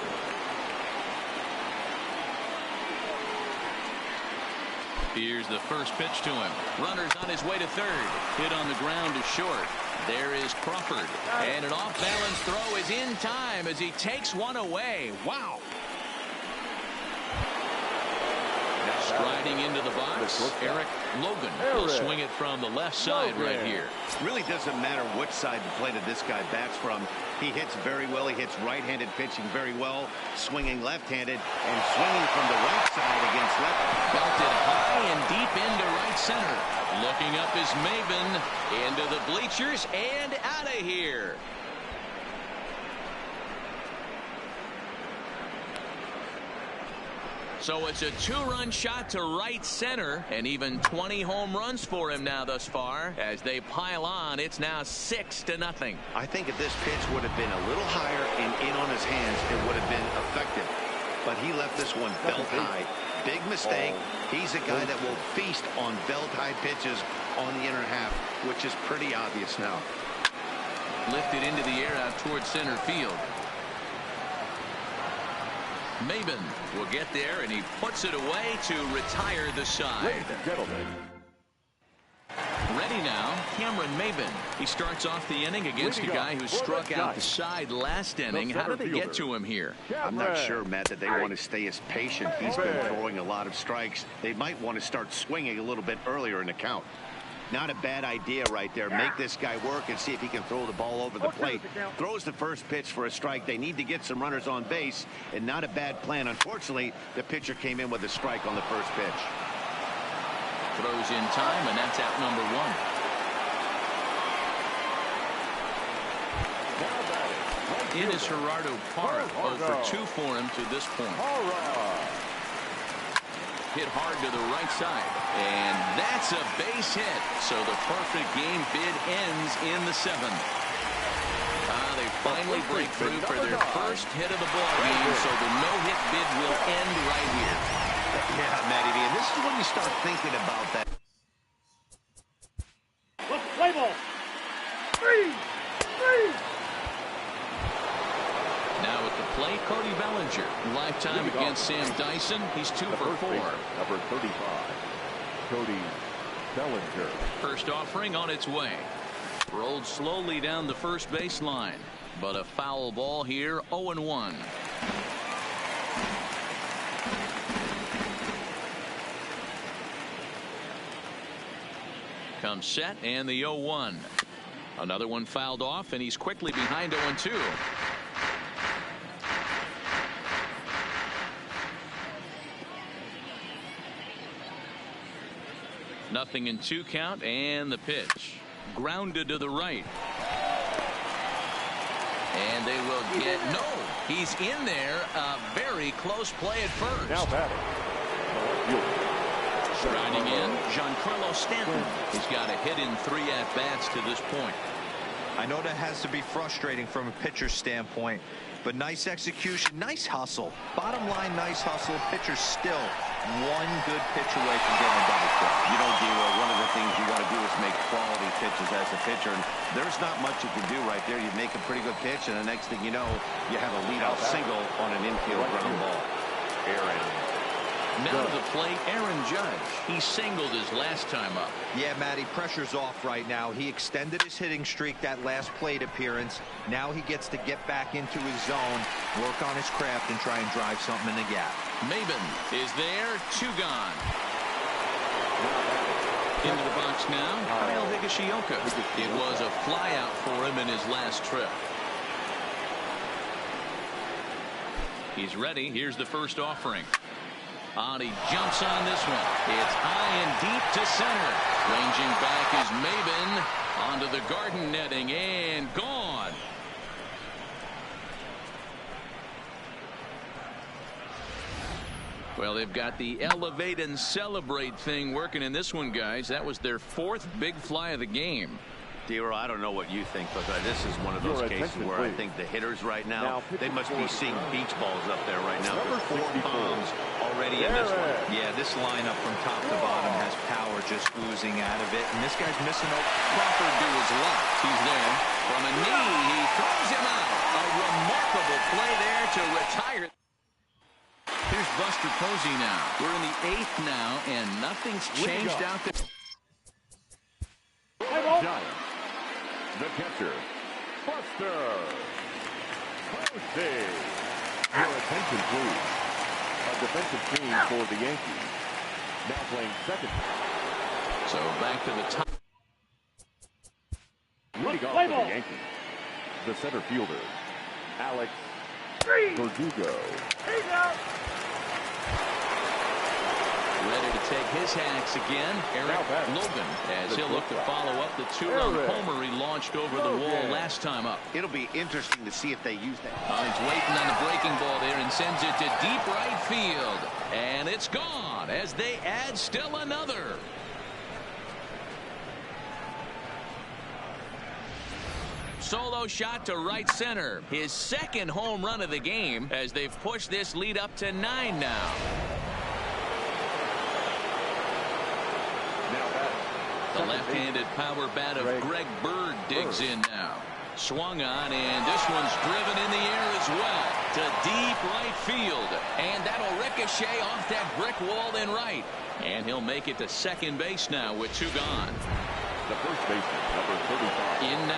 Here's the first pitch to him. Runner's on his way to third. Hit on the ground to short. There is Crawford. And an off-balance throw is in time as he takes one away. Wow. Striding into the box, Eric Logan will swing it from the left side right here. Really doesn't matter which side of the plate this guy bats from. He hits very well. He hits right-handed pitching very well, swinging left-handed and swinging from the right side against left. Belted high and deep into right center. Looking up is Maven into the bleachers and out of here. So it's a 2-run shot to right center, and even 20 home runs for him now thus far. As they pile on, it's now 6-0. I think if this pitch would have been a little higher and in on his hands, it would have been effective. But he left this one belt high. Big mistake. He's a guy that will feast on belt high pitches on the inner half, which is pretty obvious now. Lifted into the air out towards center field. Maven will get there, and he puts it away to retire the side. Ladies and gentlemen. Ready now, Cameron Maven. He starts off the inning against a guy who struck out the side last inning. How did they get to him here? I'm not sure, Matt, that they want to stay as patient. He's been throwing a lot of strikes. They might want to start swinging a little bit earlier in the count. Not a bad idea right there. Make this guy work and see if he can throw the ball over the plate. Throws the first pitch for a strike. They need to get some runners on base, and not a bad plan. Unfortunately, the pitcher came in with a strike on the first pitch. Throws in time, and that's out number 1. In is Gerardo Parra, 0 for 2 for him to this point. Hit hard to the right side, and that's a base hit. So the perfect game bid ends in the 7th. They finally break through for their first hit of the ball game, so the no-hit bid will end right here. Yeah, Matty V, and this is when you start thinking about that. Let's play ball. 3. Now at the plate, Cody Bellinger. Lifetime against Sam Dyson. He's 2 for 4. Number 35, Cody Bellinger. First offering on its way. Rolled slowly down the first baseline, but a foul ball here, 0-1. Comes set, and the 0-1. Another one fouled off, and he's quickly behind 0-2. Nothing in 2 count, and the pitch. Grounded to the right. And they will get no. He's in there. A very close play at first. Now batting. Riding in, Giancarlo Stanton. He's got a hit in 3 at-bats to this point. I know that has to be frustrating from a pitcher's standpoint, but nice execution, nice hustle. Bottom line, nice hustle. Pitcher's still one good pitch away from getting a double play. You know, D-Roy, one of the things you got to do is make quality pitches as a pitcher, and there's not much you can do right there. You make a pretty good pitch, and the next thing you know, you have a leadoff single on an infield ground ball. Aaron. Now to the plate, Aaron Judge. He singled his last time up. Yeah, Matty, pressure's off right now. He extended his hitting streak that last plate appearance. Now he gets to get back into his zone, work on his craft, and try and drive something in the gap. Maben is there, 2 gone. Into the box now, Kyle Higashioka. It was a flyout for him in his last trip. He's ready. Here's the first offering. He jumps on this one. It's high and deep to center. Ranging back is Maben onto the garden netting and gone. Well, they've got the elevate and celebrate thing working in this one, guys. That was their 4th big fly of the game. D-Roy, I don't know what you think, but this is one of those cases where I think the hitters right now they must be seeing beach balls up there right now. There's 4 bombs already in this one. Yeah, this lineup from top to bottom has power just oozing out of it. And this guy's missing a Crawford to his left. He's there. From a knee, he throws him out. A remarkable play there to retire. Here's Buster Posey now. We're in the 8th now, and nothing's changed out there. Giants. The catcher, Buster Posey. Your attention, please. A defensive team for the Yankees. Now playing second. So back to the top. Leading off for the Yankees, the center fielder, Alex Verdugo. Ready to take his hacks again, Eric Logan, as he'll look to follow up the 2-run homer he launched over the wall last time up. It'll be interesting to see if they use that. He's waiting on the breaking ball there and sends it to deep right field. And it's gone as they add still another. Solo shot to right center. His 2nd home run of the game as they've pushed this lead up to 9 now. The left-handed power bat of Greg Bird digs in now. Swung on, and this one's driven in the air as well to deep right field. And that'll ricochet off that brick wall in right. And he'll make it to second base now with 2 gone. The first baseman, number 35. In now.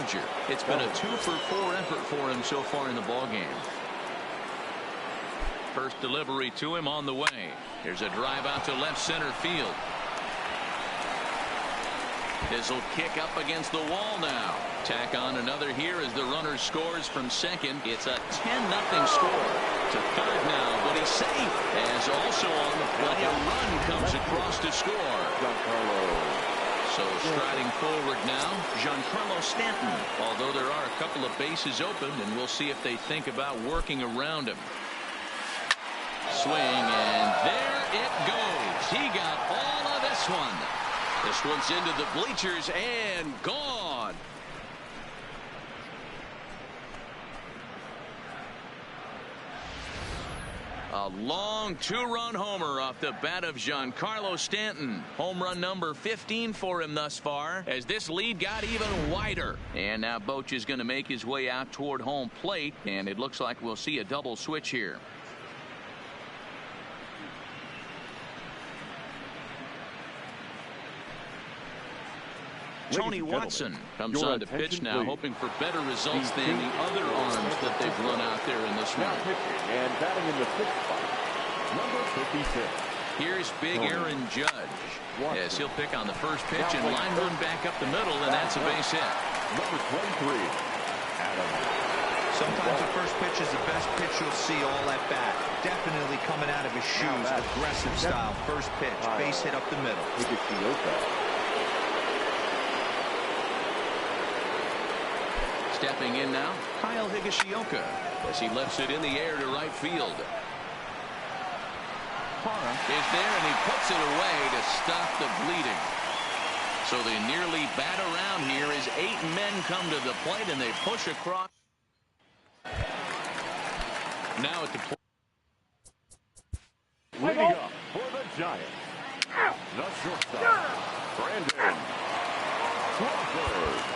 manager. It's been a 2-for-4 effort for him so far in the ballgame. First delivery to him on the way. Here's a drive out to left center field. This will kick up against the wall now. Tack on another here as the runner scores from second. It's a 10-0 score. To third now, but he's safe. As also on the play, a run comes across to score. So striding forward now, Giancarlo Stanton. Although there are a couple of bases open, and we'll see if they think about working around him. Swing, and there it goes. He got all of this one. This one's into the bleachers and gone. A long two-run homer off the bat of Giancarlo Stanton. Home run number 15 for him thus far, as this lead got even wider. And now Boch is going to make his way out toward home plate, and it looks like we'll see a double switch here. Tony Watson comes on to pitch now, hoping for better results than the other arms that they've run out there in this one. And batting in the sixth spot, number 56. Here's big Aaron Judge. Yes, he'll pick on the first pitch and line one back up the middle, and that's a base hit. Number 23, Adam. Sometimes the first pitch is the best pitch you'll see all at bat. Definitely coming out of his shoes, aggressive style. First pitch, base hit up the middle. Stepping in now, Kyle Higashioka, as he lifts it in the air to right field. Parra is there, and he puts it away to stop the bleeding. So they nearly bat around here as 8 men come to the plate, and they push across. Now at the plate. Leading up for the Giants, the shortstop, Brandon Crawford.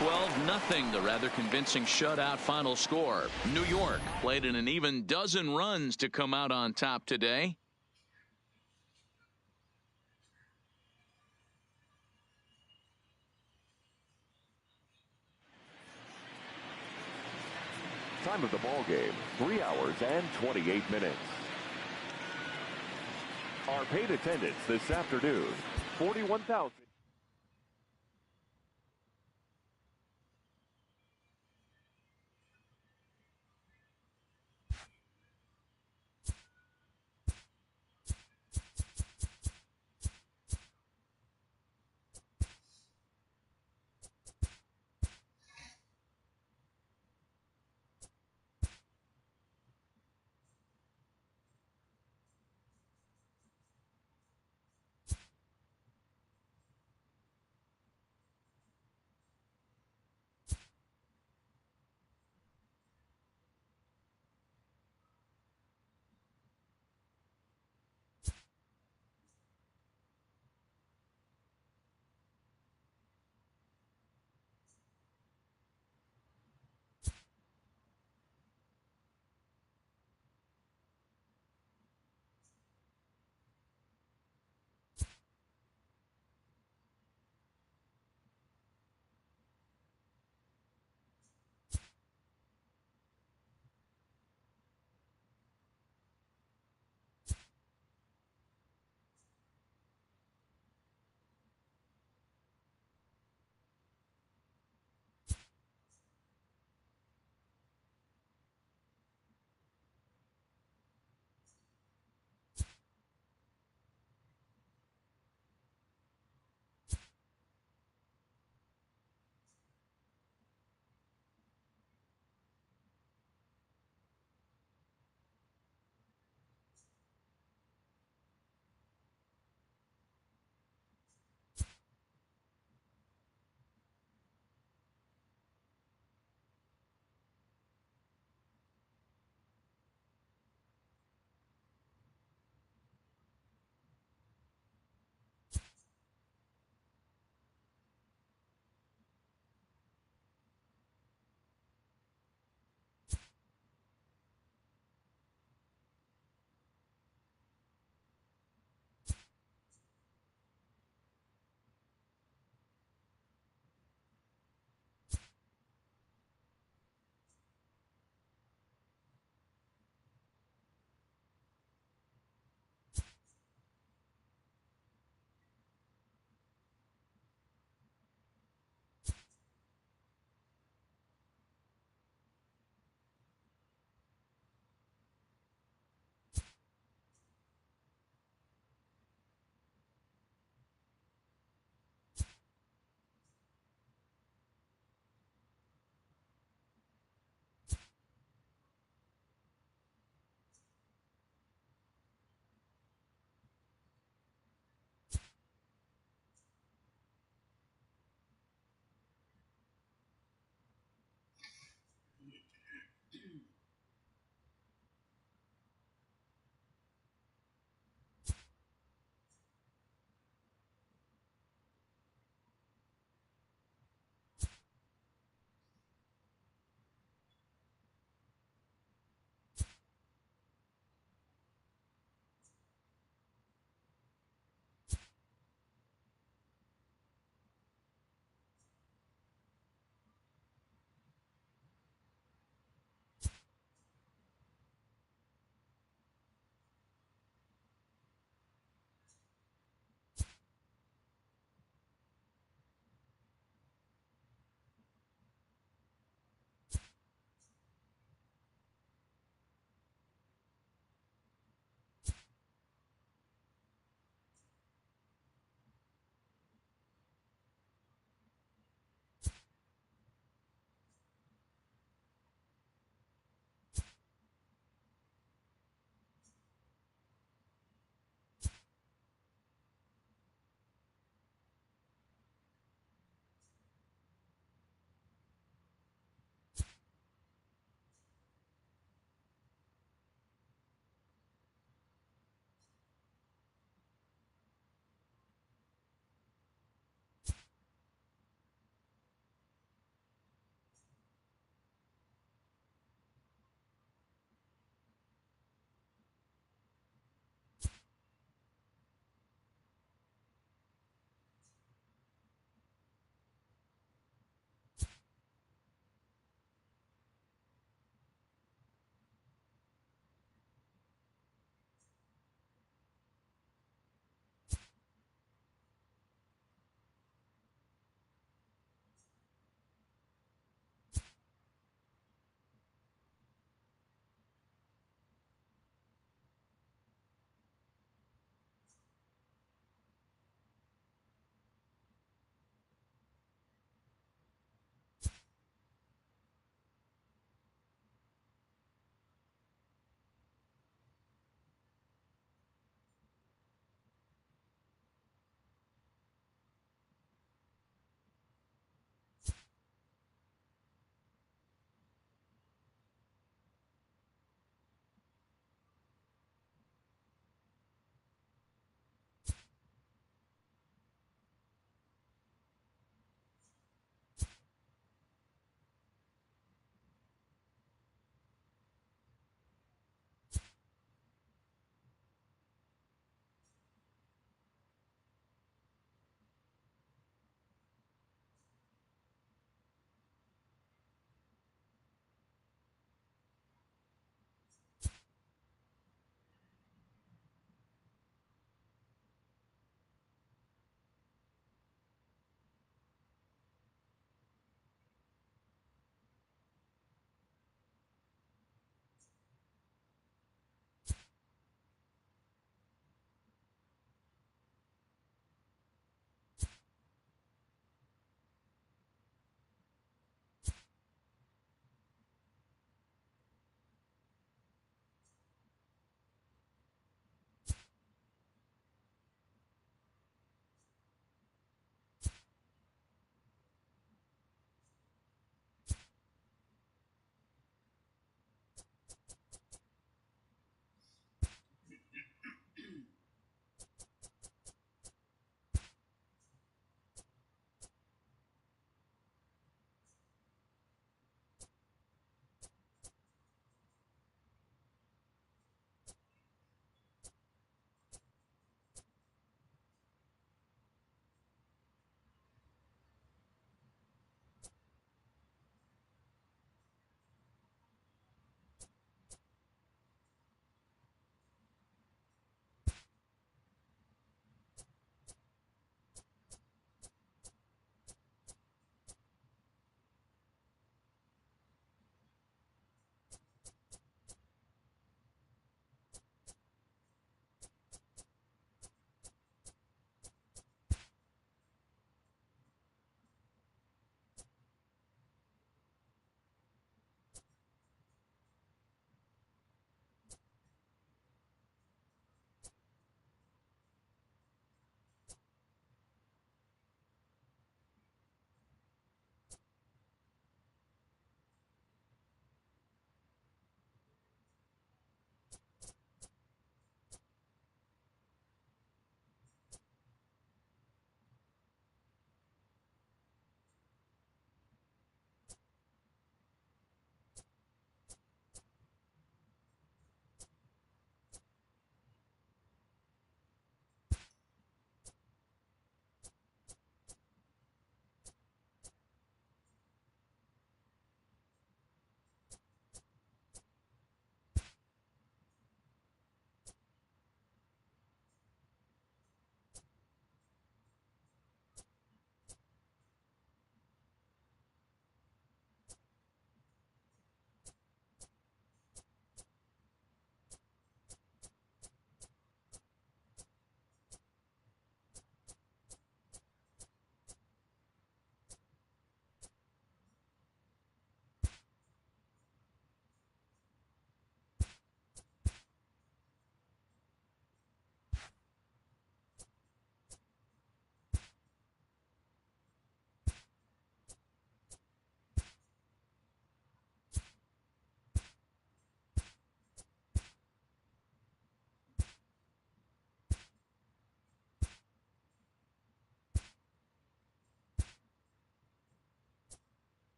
12-0, the rather convincing shutout final score. New York played in an even dozen runs to come out on top today. Time of the ball game, 3 hours and 28 minutes. Our paid attendance this afternoon, 41,000.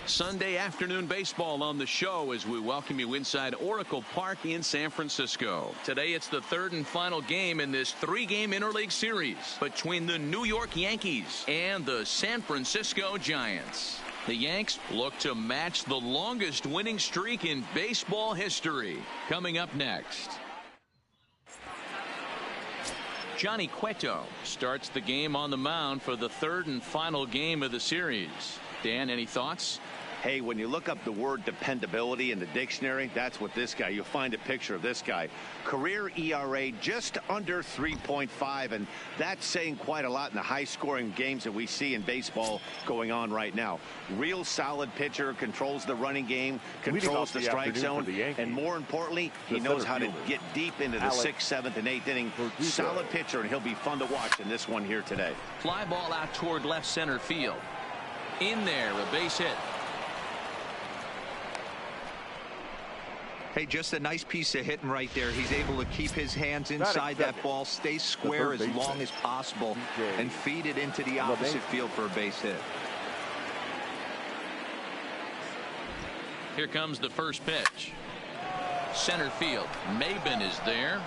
Sunday afternoon baseball on the show as we welcome you inside Oracle Park in San Francisco. Today it's the third and final game in this three-game interleague series between the New York Yankees and the San Francisco Giants. The Yanks look to match the longest winning streak in baseball history. Coming up next. Johnny Cueto starts the game on the mound for the third and final game of the series. Dan, any thoughts? Hey, when you look up the word dependability in the dictionary, that's what this guy, you'll find a picture of this guy. Career ERA just under 3.5, and that's saying quite a lot in the high-scoring games that we see in baseball going on right now. Real solid pitcher, controls the running game, controls the strike zone, and more importantly, he knows how to get deep into the 6th, 7th, and 8th inning. Solid pitcher, and he'll be fun to watch in this one here today. Fly ball out toward left center field. In there, a base hit. Hey, just a nice piece of hitting right there. He's able to keep his hands inside that ball, stay square as long as possible, and feed it into the opposite field for a base hit. Here comes the first pitch. Center field. Maben is there.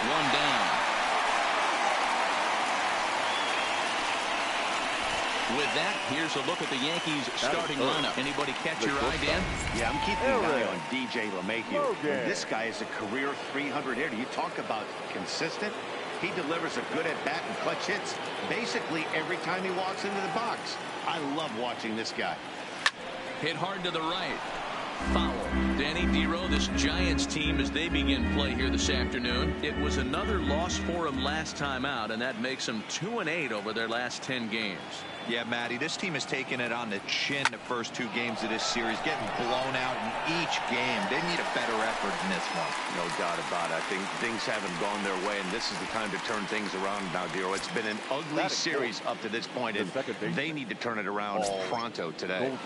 One down. With that, here's a look at the Yankees starting lineup. Anybody catch your eye, Dan? Yeah, I'm keeping an eye on DJ LeMahieu. This guy is a career 300 hitter. You talk about consistent. He delivers a good at-bat and clutch hits basically every time he walks into the box. I love watching this guy. Hit hard to the right. Foul. Danny Dero, this Giants team, as they begin play here this afternoon. It was another loss for them last time out, and that makes them 2-8 over their last 10 games. Yeah, Matty, this team has taken it on the chin the first two games of this series, getting blown out in each game. They need a better effort in this one. No doubt about it. I think things haven't gone their way, and this is the time to turn things around now, Dero. It's been an ugly series up to this point, and they need to turn it around pronto today.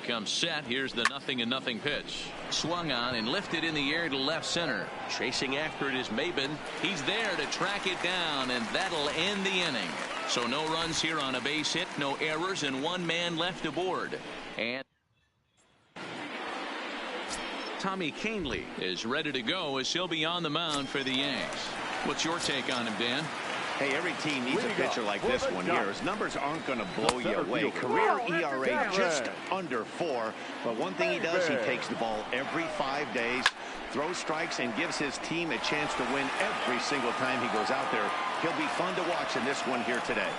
Comes set. Here's the 0-0 pitch. Swung on and lifted in the air to left center. Chasing after it is Maben. He's there to track it down, and that'll end the inning. So no runs here on a base hit, no errors, and one man left aboard. And Tommy Kahnle is ready to go as he'll be on the mound for the Yanks. What's your take on him, Dan? Hey, every team needs a pitcher like this one here. His numbers aren't going to blow you away. Career ERA just under 4. But one thing he does, he takes the ball every 5 days, throws strikes, and gives his team a chance to win every single time he goes out there. He'll be fun to watch in this one here today.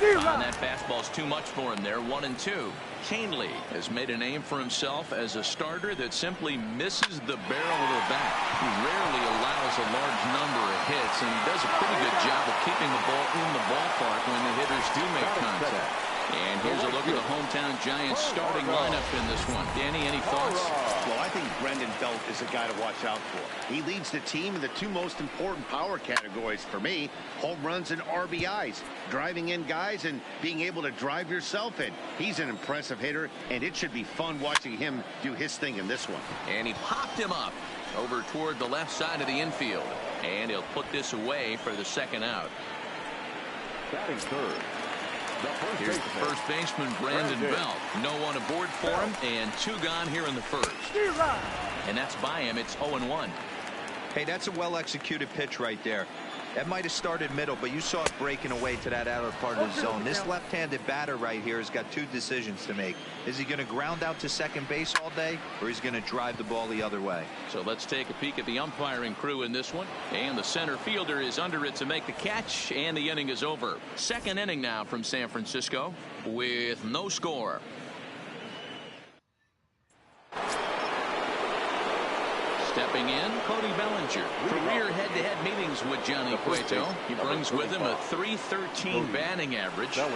And that fastball's too much for him there. 1-2. Kahnle has made a name for himself as a starter that simply misses the barrel of the bat. He rarely allows a large number of hits, and he does a pretty good job of keeping the ball in the ballpark when the hitters do make contact. And here's a look at the hometown Giants starting lineup in this one. Danny, any thoughts? Well, I think Brendan Belt is a guy to watch out for. He leads the team in the two most important power categories for me: home runs and RBIs. Driving in guys and being able to drive yourself in. He's an impressive hitter, and it should be fun watching him do his thing in this one. And he popped him up over toward the left side of the infield. And he'll put this away for the second out. Batting third. Here's the first baseman, Brandon Belt. No one aboard for him, and 2 gone here in the first. And that's by him. It's 0-1. Hey, that's a well-executed pitch right there. That might have started middle, but you saw it breaking away to that outer part of the zone. This left-handed batter right here has got 2 decisions to make. Is he going to ground out to second base all day, or he's going to drive the ball the other way? So let's take a peek at the umpiring crew in this one. And the center fielder is under it to make the catch, and the inning is over. Second inning now from San Francisco with no score. Stepping in, Cody Bellinger. Career head-to-head meetings with Johnny Cueto. He brings with him a .313 batting average. Here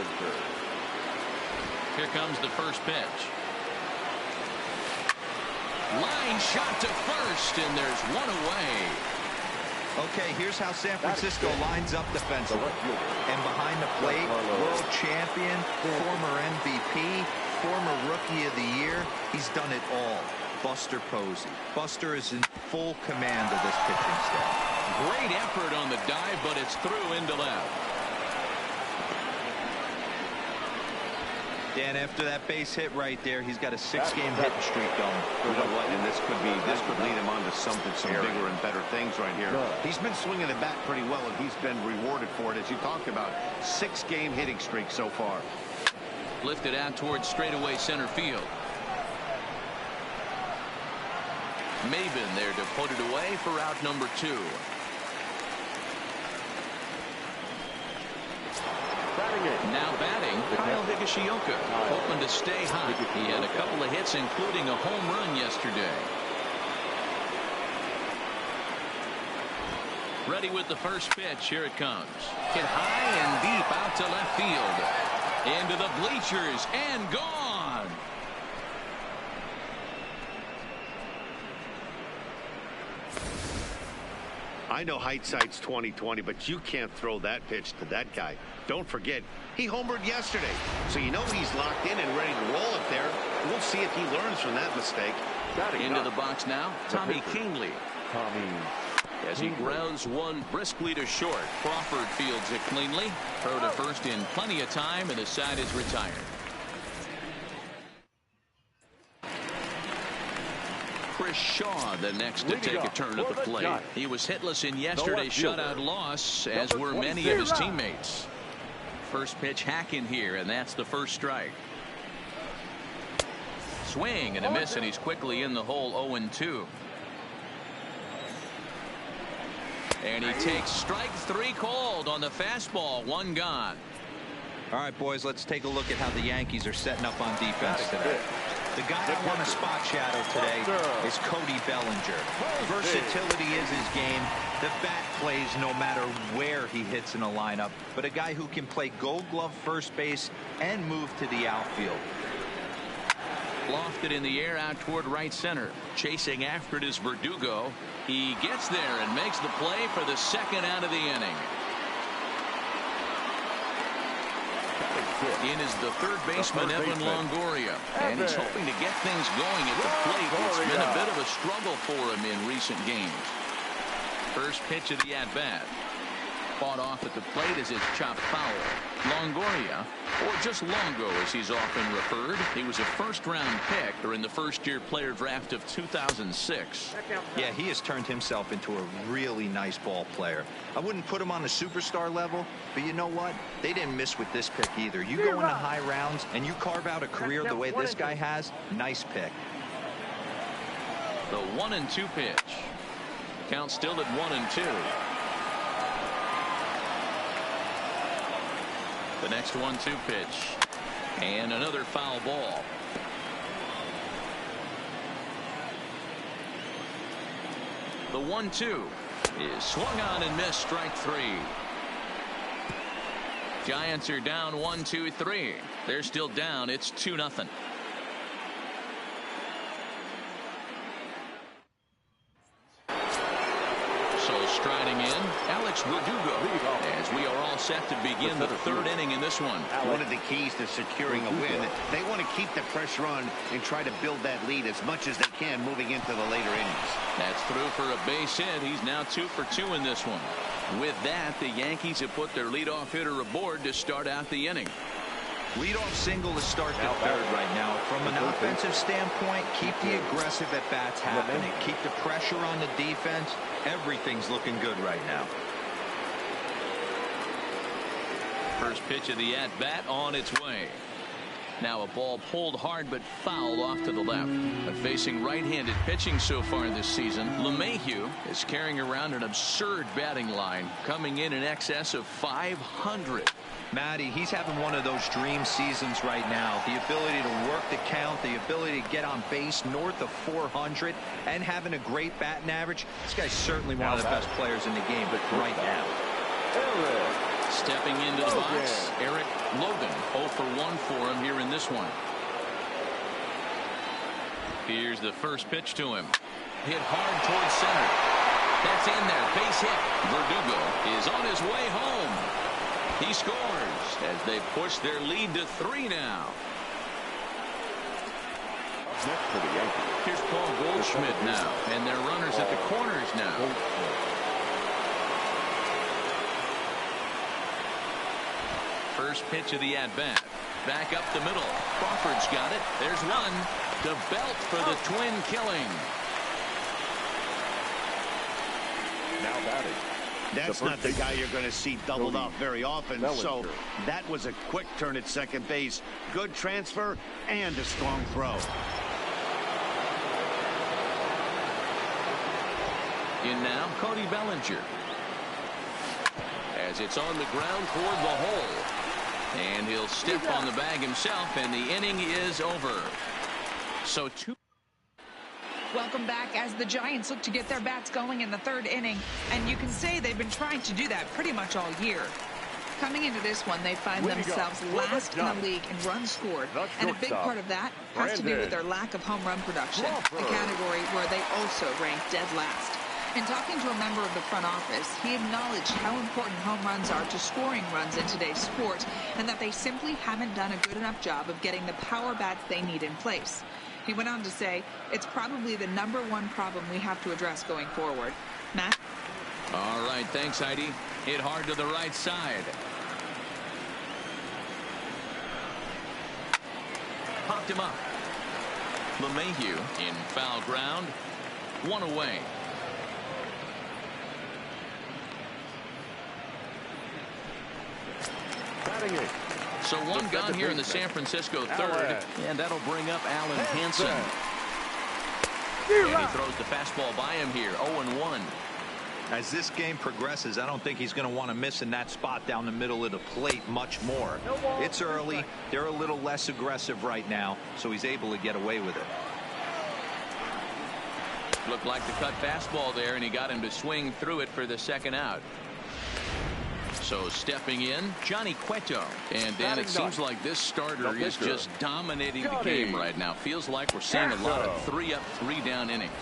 comes the first pitch. Line shot to first, and there's one away. Okay, here's how San Francisco lines up defensively. And behind the plate, world champion, former MVP, former Rookie of the Year. He's done it all. Buster Posey. Buster is in full command of this pitching staff. Great effort on the dive, but it's through into left. Dan, after that base hit right there, he's got a 6-game hitting streak going. You know what? And this could lead him on to some bigger and better things right here. He's been swinging the bat pretty well, and he's been rewarded for it, as you talked about. 6-game hitting streak so far. Lifted out towards straightaway center field. Maven there to put it away for out number 2. Now batting, Kyle Higashioka, hoping to stay hot. He had a couple of hits, including a home run yesterday. Ready with the first pitch. Here it comes. Hit high and deep out to left field. Into the bleachers and gone. I know hindsight's 20/20, but you can't throw that pitch to that guy. Don't forget, he homered yesterday, so you know he's locked in and ready to roll it there. We'll see if he learns from that mistake. Into the box now, Tommy Kingley. As he grounds one briskly to short. Crawford fields it cleanly. Throw to first in plenty of time, and the side is retired. Chris Shaw the next to take a turn at the plate. He was hitless in yesterday's shutout loss, as were many of his teammates. First pitch hack in here, and that's the first strike. Swing and a miss, and he's quickly in the hole. 0-2. And he takes strike 3 called on the fastball. 1 gone. All right, boys, let's take a look at how the Yankees are setting up on defense today. The guy I want to spot shadow today is Cody Bellinger. Versatility is his game. The bat plays no matter where he hits in a lineup, but a guy who can play Gold Glove first base and move to the outfield. Lofted in the air out toward right center. Chasing after it is Verdugo. He gets there and makes the play for the second out of the inning. In is the third baseman, Evan Longoria. And he's hoping to get things going at the plate. It's been a bit of a struggle for him in recent games. First pitch of the at-bat. Fought off at the plate as it's chopped foul. Longoria, or just Longo as he's often referred. He was a first-round pick during the first-year player draft of 2006. Yeah, he has turned himself into a really nice ball player. I wouldn't put him on a superstar level, but you know what? They didn't miss with this pick either. You go into high rounds and you carve out a career the way this guy has, nice pick. The 1-2 pitch. Count still at 1-2. The next 1-2 pitch. And another foul ball. The 1-2 is swung on and missed. Strike 3. Giants are down 1-2-3. They're still down. It's 2-0. Striding in, Alex Verdugo, as we are all set to begin the third inning in this one. One of the keys to securing a win, they want to keep the pressure on and try to build that lead as much as they can moving into the later innings. That's through for a base hit. He's now 2 for 2 in this one. With that, the Yankees have put their leadoff hitter aboard to start out the inning. Leadoff single to start the third right now. From an offensive standpoint, keep the aggressive at-bats happening. Keep the pressure on the defense. Everything's looking good right now. First pitch of the at-bat on its way. Now a ball pulled hard but fouled off to the left. But facing right-handed pitching so far this season, LeMahieu is carrying around an absurd batting line, coming in excess of 500. Matty, he's having one of those dream seasons right now. The ability to work the count, the ability to get on base north of 400, and having a great batting average. This guy's certainly one of the best players in the game, but right now. Stepping into the box, Eric Logan. 0 for 1 for him here in this one. Here's the first pitch to him. Hit hard towards center. That's in there. Base hit. Verdugo is on his way home. He scores as they push their lead to 3 now. Next for the Yankees. Here's Paul Goldschmidt now, and their runners at the corners now. first pitch of the at-bat. Back up the middle. Crawford's got it. There's one. To Belt for the twin killing. Now batting. That's not the guy you're going to see doubled off very often. So that was a quick turn at second base. Good transfer and a strong throw. In now, Cody Bellinger. As it's on the ground toward the hole. And he'll step on the bag himself, and the inning is over. So two. Welcome back as the Giants look to get their bats going in the third inning. And you can say they've been trying to do that pretty much all year. Coming into this one, they find themselves last in the league in runs scored. And a big part of that has to do with their lack of home run production, a category where they also rank dead last. In talking to a member of the front office, he acknowledged how important home runs are to scoring runs in today's sport, and that they simply haven't done a good enough job of getting the power bats they need in place. He went on to say, it's probably the #1 problem we have to address going forward. Matt? All right, thanks, Heidi. Hit hard to the right side. Popped him up. LeMahieu in foul ground. One away. So one gone here in the San Francisco third, and that'll bring up Alan Hansen. And he throws the fastball by him here, 0-1. As this game progresses, I don't think he's going to want to miss in that spot down the middle of the plate much more. It's early. They're a little less aggressive right now, so he's able to get away with it. Looked like the cut fastball there, and he got him to swing through it for the second out. So stepping in, Johnny Cueto. And Dan, it seems like this starter is just dominating the game right now. Feels like we're seeing a lot of 3-up, 3-down innings.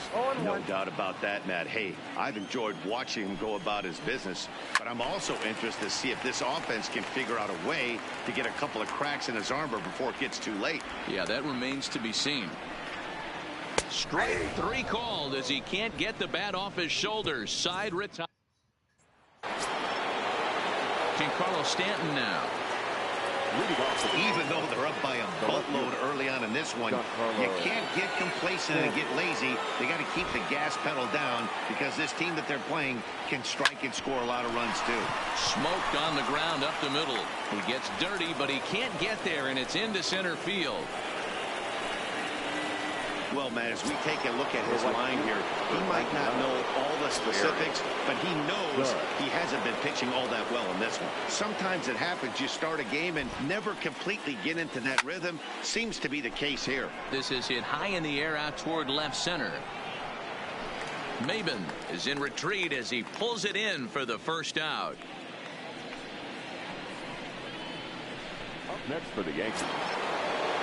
No doubt about that, Matt. Hey, I've enjoyed watching him go about his business, but I'm also interested to see if this offense can figure out a way to get a couple of cracks in his armor before it gets too late. Yeah, that remains to be seen. Strike 3 called as he can't get the bat off his shoulders. Side retire. Giancarlo Stanton now. Even though they're up by a buttload early on in this one, you can't get complacent and get lazy. They got to keep the gas pedal down because this team that they're playing can strike and score a lot of runs too. Smoked on the ground up the middle. He gets dirty, but he can't get there, and it's into center field. Well, man, as we take a look at his line here, he might not know all the specifics, but he knows he hasn't been pitching all that well in this one. Sometimes it happens. You start a game and never completely get into that rhythm. Seems to be the case here. This is hit high in the air out toward left center. Maben is in retreat as he pulls it in for the first out. Up next for the Yankees.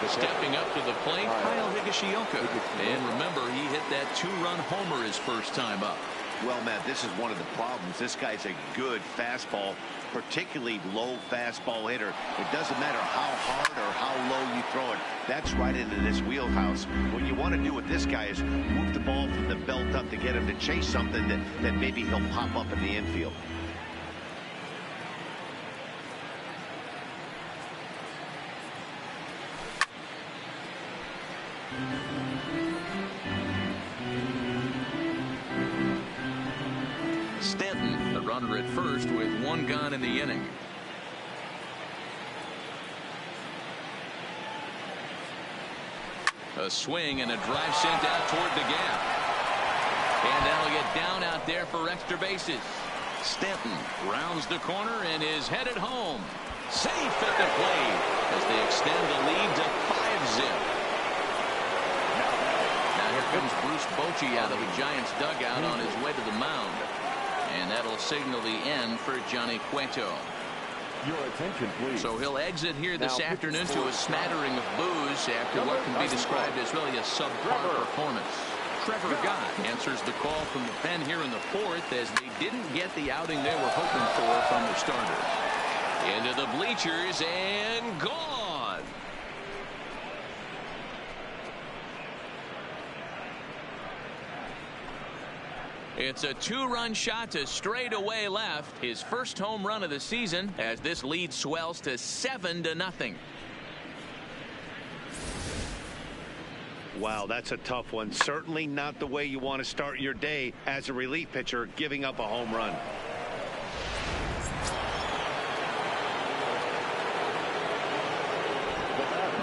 Stepping up to the plate, Kyle Higashioka. And remember, he hit that 2-run homer his first time up. Well, Matt, this is one of the problems. This guy's a good fastball, particularly low fastball hitter. It doesn't matter how hard or how low you throw it. That's right into this wheelhouse. What you want to do with this guy is move the ball from the belt up to get him to chase something that maybe he'll pop up in the infield. Stanton, the runner at first with 1 gone in the inning. A swing and a drive sent out toward the gap. And that'll get down out there for extra bases. Stanton rounds the corner and is headed home. Safe at the plate as they extend the lead to 5-zip. Now here comes Bruce Bochy out of the Giants dugout on his way to the mound. And that'll signal the end for Johnny Cueto. Your attention, please. So he'll exit here this afternoon to a smattering of boos after what can be described as really a subpar performance. Trevor Gott answers the call from the pen here in the 4th as they didn't get the outing they were hoping for from the starters. Into the bleachers and gone. It's a two-run shot to straightaway left. His first home run of the season as this lead swells to 7-0. Wow, that's a tough one. Certainly not the way you want to start your day as a relief pitcher, giving up a home run.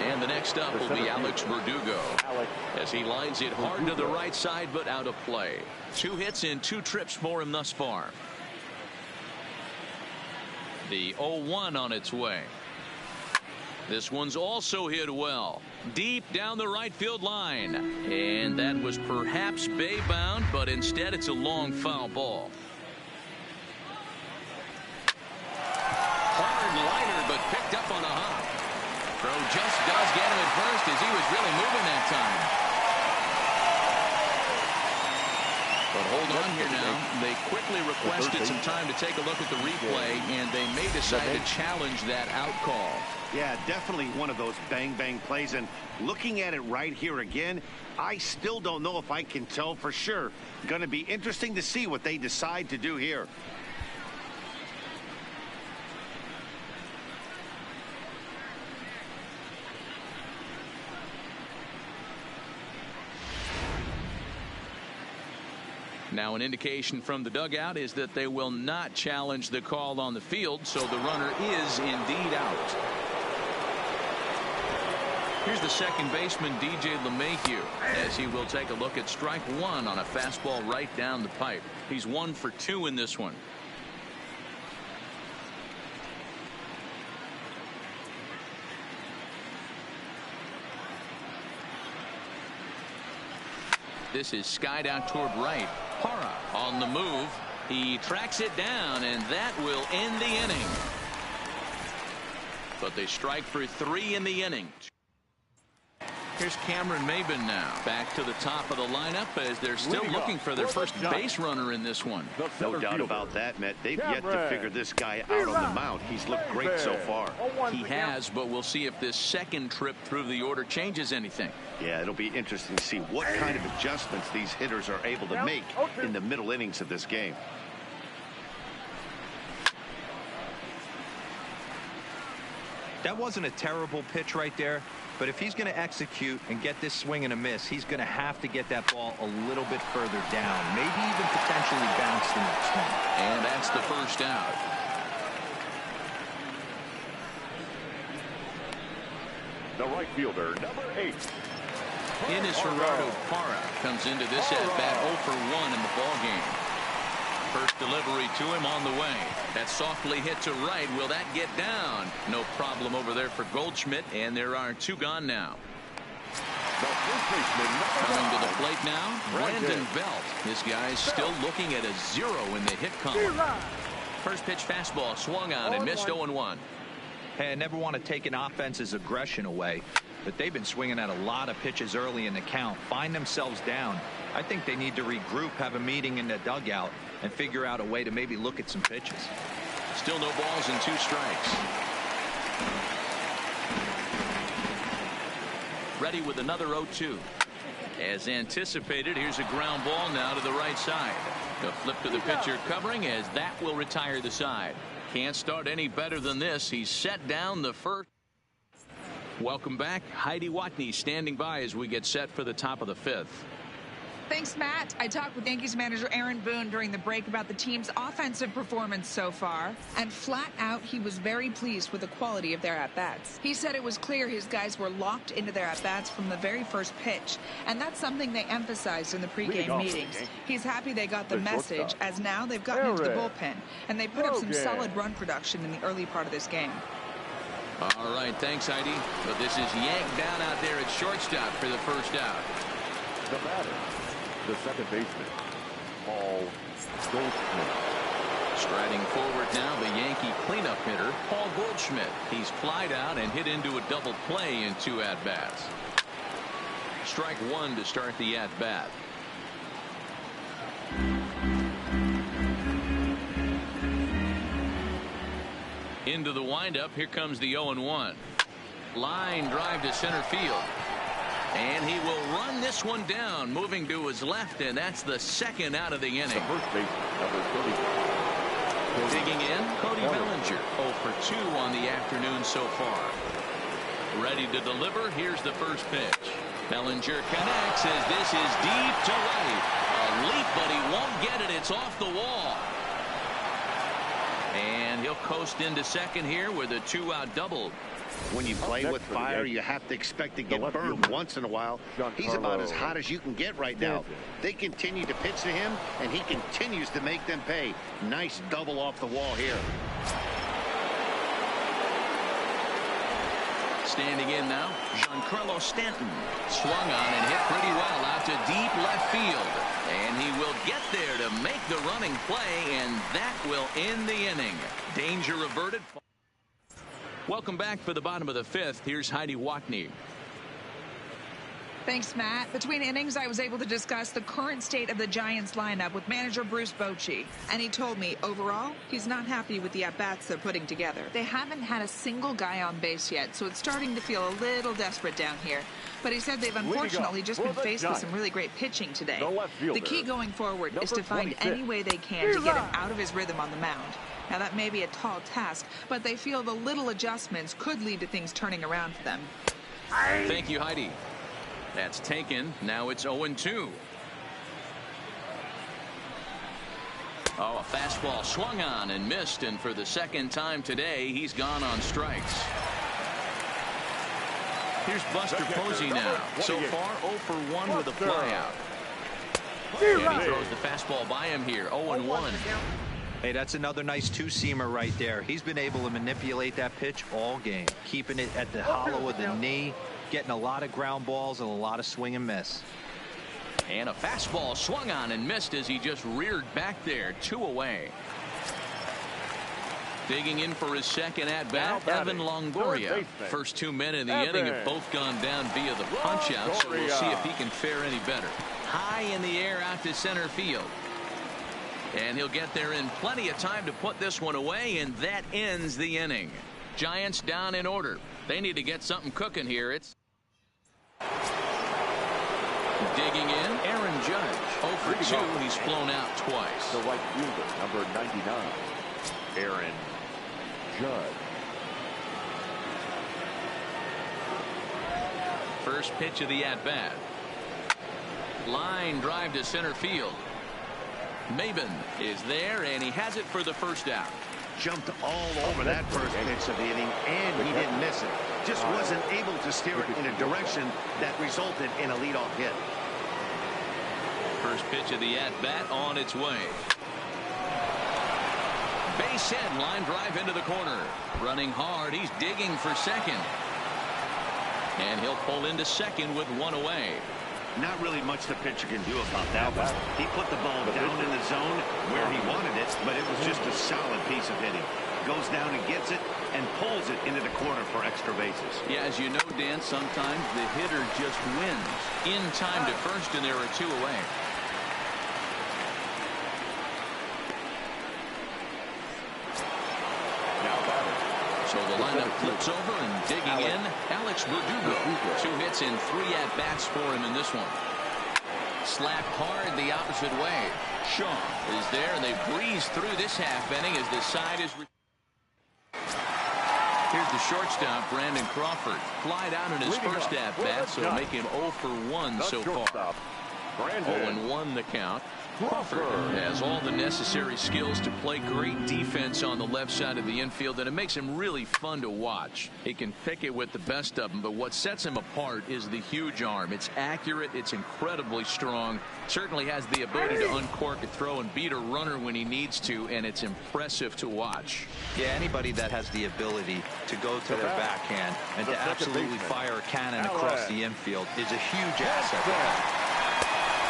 And the next up will be Alex Verdugo as he lines it hard to the right side but out of play. 2 hits in 2 trips for him thus far. The 0-1 on its way. This one's also hit well deep down the right field line, and that was perhaps bay bound, but instead it's a long foul ball. Hard liner, but picked up on a hop. Throw just does get him at first as he was really moving that time. But hold on here now. They quickly requested some time to take a look at the replay, and they may decide to challenge that out call. Yeah, definitely one of those bang-bang plays. And looking at it right here again, I still don't know if I can tell for sure. Going to be interesting to see what they decide to do here. Now an indication from the dugout is that they will not challenge the call on the field, so the runner is indeed out. Here's the second baseman, DJ LeMahieu, as he will take a look at strike 1 on a fastball right down the pipe. He's 1 for 2 in this one. This is skied out toward right. Parra on the move. He tracks it down, and that will end the inning. But they strike for 3 in the inning. Here's Cameron Maybin now back to the top of the lineup as they're still looking for their first base runner in this one. No doubt about that, Matt. They've yet to figure this guy out on the mound. He's looked great so far. He has, but we'll see if this second trip through the order changes anything. Yeah, it'll be interesting to see what kind of adjustments these hitters are able to make in the middle innings of this game. That wasn't a terrible pitch right there, but if he's going to execute and get this swing and a miss, he's going to have to get that ball a little bit further down, maybe even potentially bounce the next one. And that's the first out. The right fielder, number 8. ENice Gerardo Parra comes into this at-bat 0 for 1 in the ballgame. First delivery to him on the way. That softly hit to right. Will that get down? No problem over there for Goldschmidt, and there are 2 gone now. Coming to the plate now, Brandon Belt. This guy's still looking at a 0 in the hit column. First pitch fastball swung on and missed 0-1. Hey, I never want to take an offense's aggression away, but they've been swinging at a lot of pitches early in the count, find themselves down. I think they need to regroup, have a meeting in the dugout, and figure out a way to maybe look at some pitches. Still no balls and 2 strikes. Ready with another 0-2. As anticipated, here's a ground ball now to the right side. The flip to the pitcher covering as that will retire the side. Can't start any better than this. He's set down the first. Welcome back. Heidi Watney standing by as we get set for the top of the 5th. Thanks, Matt. I talked with Yankees manager Aaron Boone during the break about the team's offensive performance so far, and flat out, he was very pleased with the quality of their at-bats. He said it was clear his guys were locked into their at-bats from the very first pitch, and that's something they emphasized in the pregame meetings. He's happy they got the message, as now they've gotten into the bullpen, and they put up some solid run production in the early part of this game. All right, thanks, Heidi. But this is yanked down out there at shortstop for the first out. The batter, the second baseman, Paul Goldschmidt. Striding forward now, the Yankee cleanup hitter, Paul Goldschmidt. He's flied out and hit into a double play in 2 at-bats. Strike 1 to start the at-bat. Into the windup, here comes the 0-1. Line drive to center field. And he will run this one down, moving to his left, and that's the second out of the inning. The first baseman, number 30. Digging in, Cody Bellinger, 0 for 2 on the afternoon so far. Ready to deliver. Here's the first pitch. Bellinger connects as this is deep to right. A leap, but he won't get it. It's off the wall. And he'll coast into second here with a 2-out double. When you play with fire, you have to expect to get burned once in a while. He's about as hot as you can get right now. They continue to pitch to him, and he continues to make them pay. Nice double off the wall here. Standing in now, Giancarlo Stanton. Swung on and hit pretty well out to deep left field. And he will get there to make the running play, and that will end the inning. Danger averted. Welcome back for the bottom of the fifth. Here's Heidi Watney. Thanks, Matt. Between innings, I was able to discuss the current state of the Giants lineup with manager Bruce Bochy. And he told me, overall, he's not happy with the at-bats they're putting together. They haven't had a single guy on base yet, so it's starting to feel a little desperate down here. But he said they've unfortunately just been faced with some really great pitching today. The key going forward is to find any way they can to get him out of his rhythm on the mound. Now, that may be a tall task, but they feel the little adjustments could lead to things turning around for them. Thank you, Heidi. That's taken. Now it's 0-2. Oh, a fastball swung on and missed, and for the second time today, he's gone on strikes. Here's Buster Posey now. So far, 0 for 1 with a flyout. And he throws the fastball by him here, 0-1. Hey, that's another nice two-seamer right there. He's been able to manipulate that pitch all game, keeping it at the hollow of the knee, getting a lot of ground balls and a lot of swing and miss. And a fastball swung on and missed as he just reared back there, 2 away. Digging in for his second at-bat, Evan Longoria. First 2 men in the inning have both gone down via the punch-out, so we'll see if he can fare any better. High in the air out to center field. And he'll get there in plenty of time to put this one away, and that ends the inning. Giants down in order. They need to get something cooking here. It's digging in, Aaron Judge. 0 for 2. He's flown out twice. The right fielder, number 99, Aaron Judge. First pitch of the at-bat. Line drive to center field. Maben is there, and he has it for the first out. Jumped all over that first pitch of the inning, and he didn't miss it. Just wasn't able to steer it in a direction that resulted in a leadoff hit. First pitch of the at-bat on its way. Base hit, line drive into the corner. Running hard, he's digging for second. And he'll pull into second with 1 away. Not really much the pitcher can do about that one. He put the ball down in the zone where he wanted it, but it was just a solid piece of hitting. Goes down and gets it and pulls it into the corner for extra bases. Yeah, as you know, Dan, sometimes the hitter just wins. In time to first, and there are 2 away. So the lineup flips over and digging in, Alex Verdugo. 2 hits and 3 at-bats for him in this one. Slapped hard the opposite way. Shaw is there, and they breeze through this half inning as the side is. Here's the shortstop, Brandon Crawford. Flied out in his first at-bat, so make him 0 for 1 so far. 0-1 the count. Crawford has all the necessary skills to play great defense on the left side of the infield, and it makes him really fun to watch. He can pick it with the best of them, but what sets him apart is the huge arm. It's accurate, it's incredibly strong, certainly has the ability to uncork a throw and beat a runner when he needs to, and it's impressive to watch. Yeah, anybody that has the ability to go to their backhand and to absolutely fire a cannon across the infield is a huge asset to have.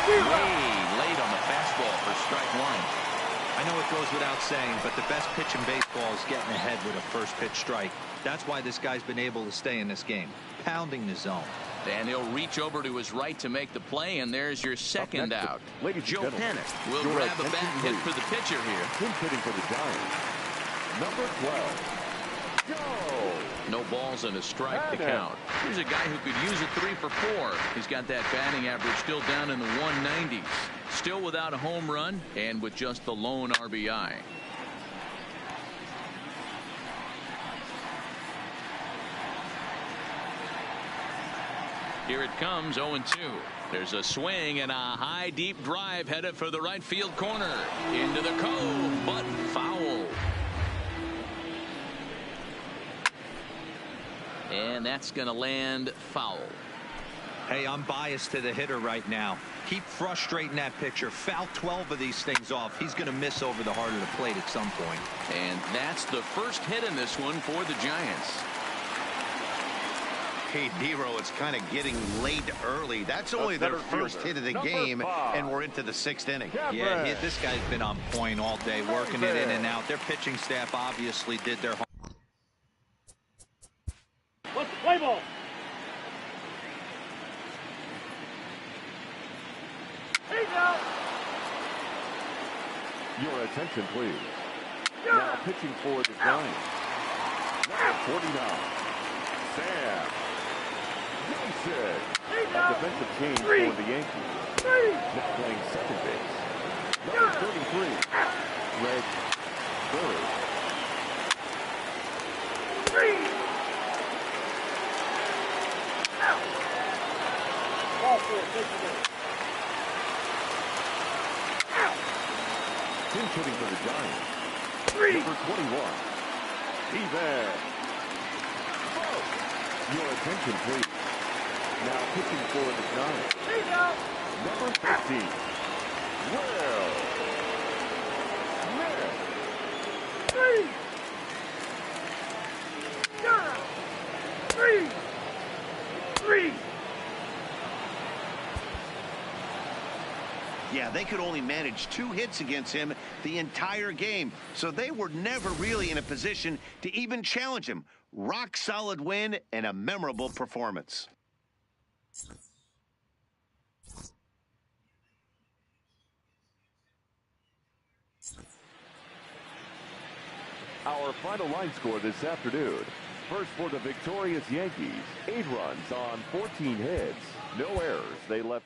Way late on the fastball for strike 1. I know it goes without saying, but the best pitch in baseball is getting ahead with a first pitch strike. That's why this guy's been able to stay in this game, pounding the zone. And he'll reach over to his right to make the play, and there's your second out. Joe Panic will grab a bat and hit for the pitcher here. Him hitting for the Giants, number 12, Joe No balls and a strike to count. Here's a guy who could use a 3 for 4. He's got that batting average still down in the 190s. Still without a home run and with just the lone RBI. Here it comes, 0-2. There's a swing and a high deep drive headed for the right field corner. Into the cove, but foul. And that's going to land foul. Hey, I'm biased to the hitter right now. Keep frustrating that pitcher. Foul 12 of these things off. He's going to miss over the heart of the plate at some point. And that's the first hit in this one for the Giants. Hey, Nero, it's kind of getting late early. That's only their first hit of the game, and we're into the 6th inning. Yeah, this guy's been on point all day, working it in and out. Their pitching staff obviously did their homework. What's the play ball? He's out. Your attention, please. Now pitching for the Giants. Number 49, Sam Mason. A defensive change for the Yankees. Now playing second base. Number 33, Greg Bird. Pinch hitting for the Giants. Number 21, Steven. Your attention, please. Now pitching for the Giants. Number 15, Will Smith. Yeah, they could only manage 2 hits against him the entire game, so they were never really in a position to even challenge him. Rock solid win and a memorable performance. Our final line score this afternoon. First for the victorious Yankees, 8 runs on 14 hits. No errors. They left